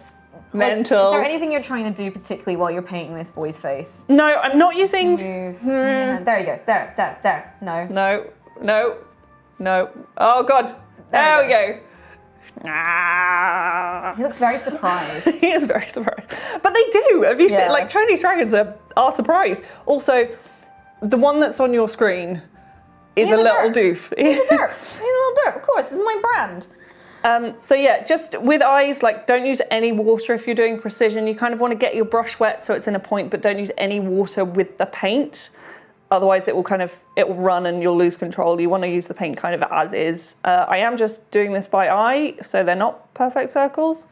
mental? Is there anything you're trying to do particularly while you're painting this boy's face? No, I'm not using. Move. Yeah, there you go. There. No. No. Oh god. There we go. He looks very surprised. He is very surprised. But they do. Have you seen, like, Chinese dragons are surprised. Also, the one that's on your screen is a little doof. He's a little derp, of course. This is my brand. So yeah, just with eyes, like, don't use any water if you're doing precision. You kind of want to get your brush wet so it's in a point, but don't use any water with the paint. Otherwise it will run and you'll lose control. You want to use the paint kind of as is. I am just doing this by eye, so they're not perfect circles.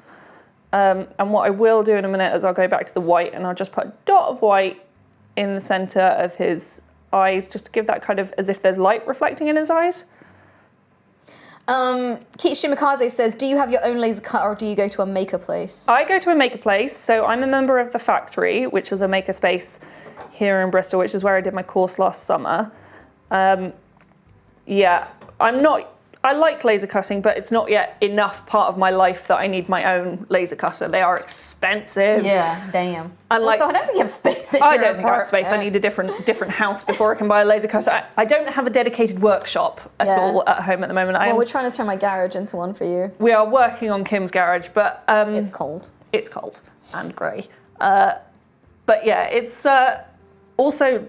And what I will do in a minute is I'll go back to the white and I'll just put a dot of white in the center of his eyes, just to give that kind of as if there's light reflecting in his eyes. Keith Shimikaze says, do you have your own laser cutter or do you go to a maker place? I go to a maker place, so I'm a member of The Factory, which is a maker space here in Bristol, which is where I did my course last summer. Yeah, I like laser cutting, but it's not yet enough part of my life that I need my own laser cutter. They are expensive. Yeah, damn. And like, also, I don't think you have space in I your don't think I have apartment. space. I need a different house before I can buy a laser cutter. I don't have a dedicated workshop at all at home at the moment. Well, we're trying to turn my garage into one for you. We are working on Kim's garage, but It's cold. It's cold and grey. But yeah, it's also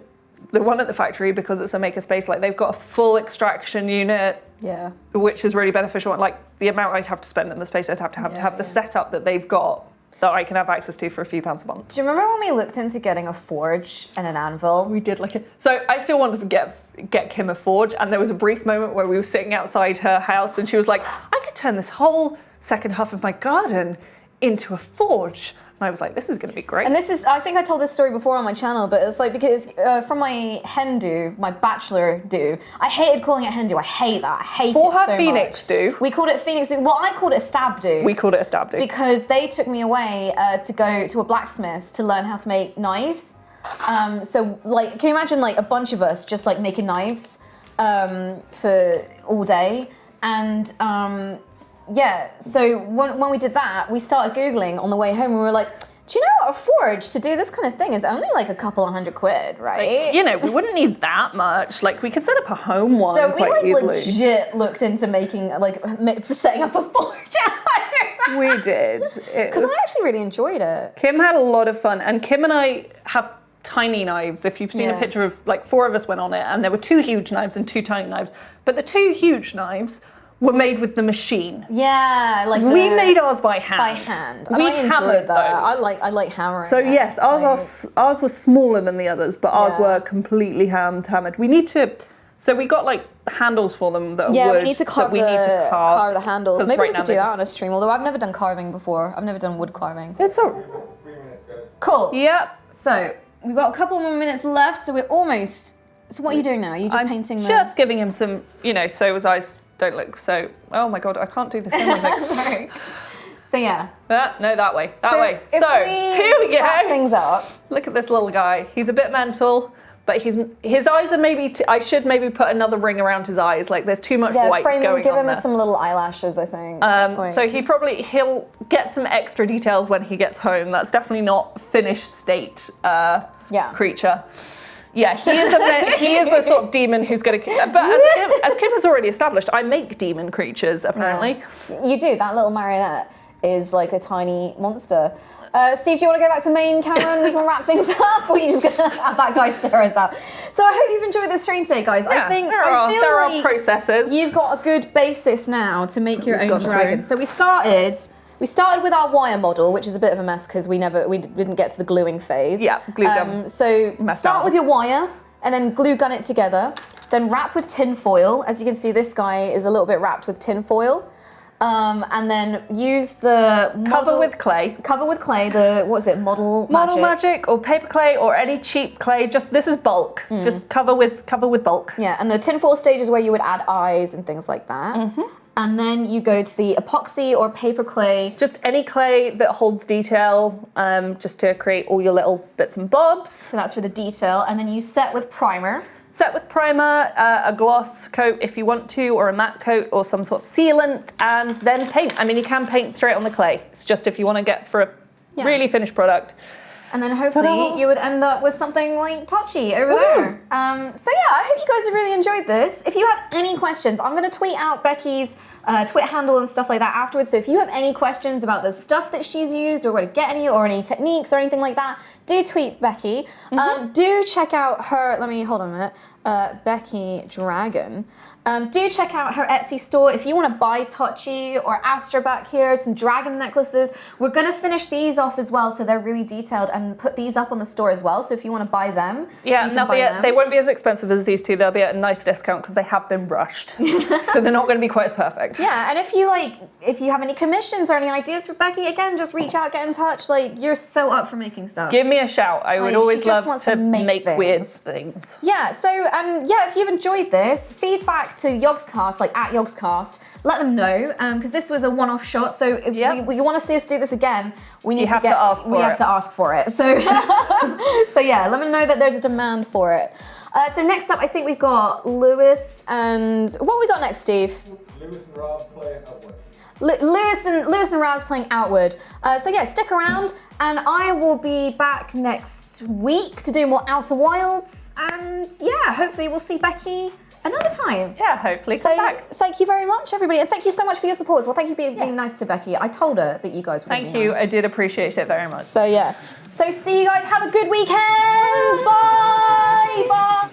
the one at The Factory, because it's a maker space, like they've got a full extraction unit, Yeah. which is really beneficial. Like the amount I'd have to spend in the space I'd have to have the setup that they've got that I can have access to for a few pounds a month. Do you remember when we looked into getting a forge and an anvil? We did so I still wanted to get Kim a forge, and there was a brief moment where we were sitting outside her house and she was like, I could turn this whole second half of my garden into a forge. And I was like, this is going to be great. And this is, I think I told this story before on my channel, but it's like, because from my hen do, my bachelor do, I hated calling it hen do. I hate that. I hate For it her so Phoenix much. do. We called it Phoenix do. Well, I called it a stab do. We called it a stab do. Because they took me away to go to a blacksmith to learn how to make knives. So like, can you imagine like a bunch of us just like making knives for all day? And yeah, so when we did that, we started Googling on the way home and we were like, do you know a forge to do this kind of thing is only like a couple of £100, right? Like, you know, we wouldn't need that much. Like, we could set up a home one So we quite like easily. legit looked into making, like, setting up a forge. We did. Because I actually really enjoyed it. Kim had a lot of fun, and Kim and I have tiny knives. If you've seen a picture of, like, 4 of us went on it, and there were 2 huge knives and 2 tiny knives. But the 2 huge knives were made with the machine. Yeah, like we made ours by hand. By hand. We I enjoyed hammered that. those. I like hammering. So yes, ours was smaller than the others, but ours were completely hammered. We need to. So we got like handles for them that are wood. we need to carve carve the handles. Maybe right we now could do they're that on a stream. Although I've never done carving before. I've never done wood carving. It's a 3 minutes, guys. Cool. Yep. So we've got a couple more minutes left. So we're almost. So what are you doing now? Are you just I'm painting the? just giving him some, so his eyes don't look so. Oh my god, I can't do this. Right. So yeah. No, that way. That way. If So we here we wrap go. things up. Look at this little guy. He's a bit mental, but his eyes are maybe. I should maybe put another ring around his eyes. Like there's too much white frame him, going give on him there. some little eyelashes, I think. So he'll get some extra details when he gets home. That's definitely not finished state creature. Yeah, he is a sort of demon who's going to. But as Kim has already established, I make demon creatures apparently. Yeah. You do. That little marionette is like a tiny monster. Steve, do you want to go back to main camera and we can wrap things up, or are you just going to have that guy stare us out? So I hope you've enjoyed this stream today, guys. Yeah, I think there are processes. You've got a good basis now to make your own dragon. So we started with our wire model, which is a bit of a mess because we didn't get to the gluing phase. Yeah, glue gun. So start with your wire and then glue gun it together. Then wrap with tin foil. As you can see, this guy is a little bit wrapped with tin foil. And then use the Cover with clay. Cover with clay. The what is it? Model Magic or Paperclay or any cheap clay. Just this is bulk. Just cover with bulk. Yeah, and the tinfoil stage is where you would add eyes and things like that. And then you go to the epoxy or Paperclay. Just any clay that holds detail, just to create all your little bits and bobs. So that's for the detail. And then you set with primer. Set with primer, a gloss coat if you want to, or a matte coat, or some sort of sealant, and then paint. I mean, you can paint straight on the clay. It's just if you want to get for a really finished product. And then hopefully you would end up with something like Tochi over there. So yeah, I hope you guys have really enjoyed this. If you have any questions, I'm going to tweet out Becky's Twitter handle and stuff like that afterwards. So if you have any questions about the stuff that she's used or where to get any or any techniques or anything like that, do tweet Becky. Do check out her, hold on a minute, Becky Dragon. Do check out her Etsy store if you want to buy Tochi or Astra back here, some dragon necklaces. We're going to finish these off as well, so they're really detailed, and put these up on the store as well. So if you want to buy them, yeah, they won't be as expensive as these two. They'll be at a nice discount because they have been rushed, so they're not going to be quite as perfect. Yeah, and if you have any commissions or any ideas for Becky, again, just reach out, get in touch. Like, you're so up for making stuff. Give me a shout. I would always love to make weird things. Yeah. So yeah, if you've enjoyed this, feedback to YOGSCAST, like at YOGSCAST, let them know, because this was a one-off shot. So if you want to see us do this again, we have to ask for it. So so yeah, let them know that there's a demand for it. So next up, I think we've got Lewis and what we got next, Steve? Lewis and Rob's playing Outward. Lewis and Rob's playing Outward. So yeah, stick around, and I will be back next week to do more Outer Wilds, and yeah, hopefully we'll see Becky another time. Yeah, hopefully come back. Thank you very much, everybody, and thank you so much for your support as well. Thank you for being nice to Becky. I told her that you guys were Thank you. Nice. I did appreciate it very much. So yeah. So see you guys. Have a good weekend. Bye. Bye.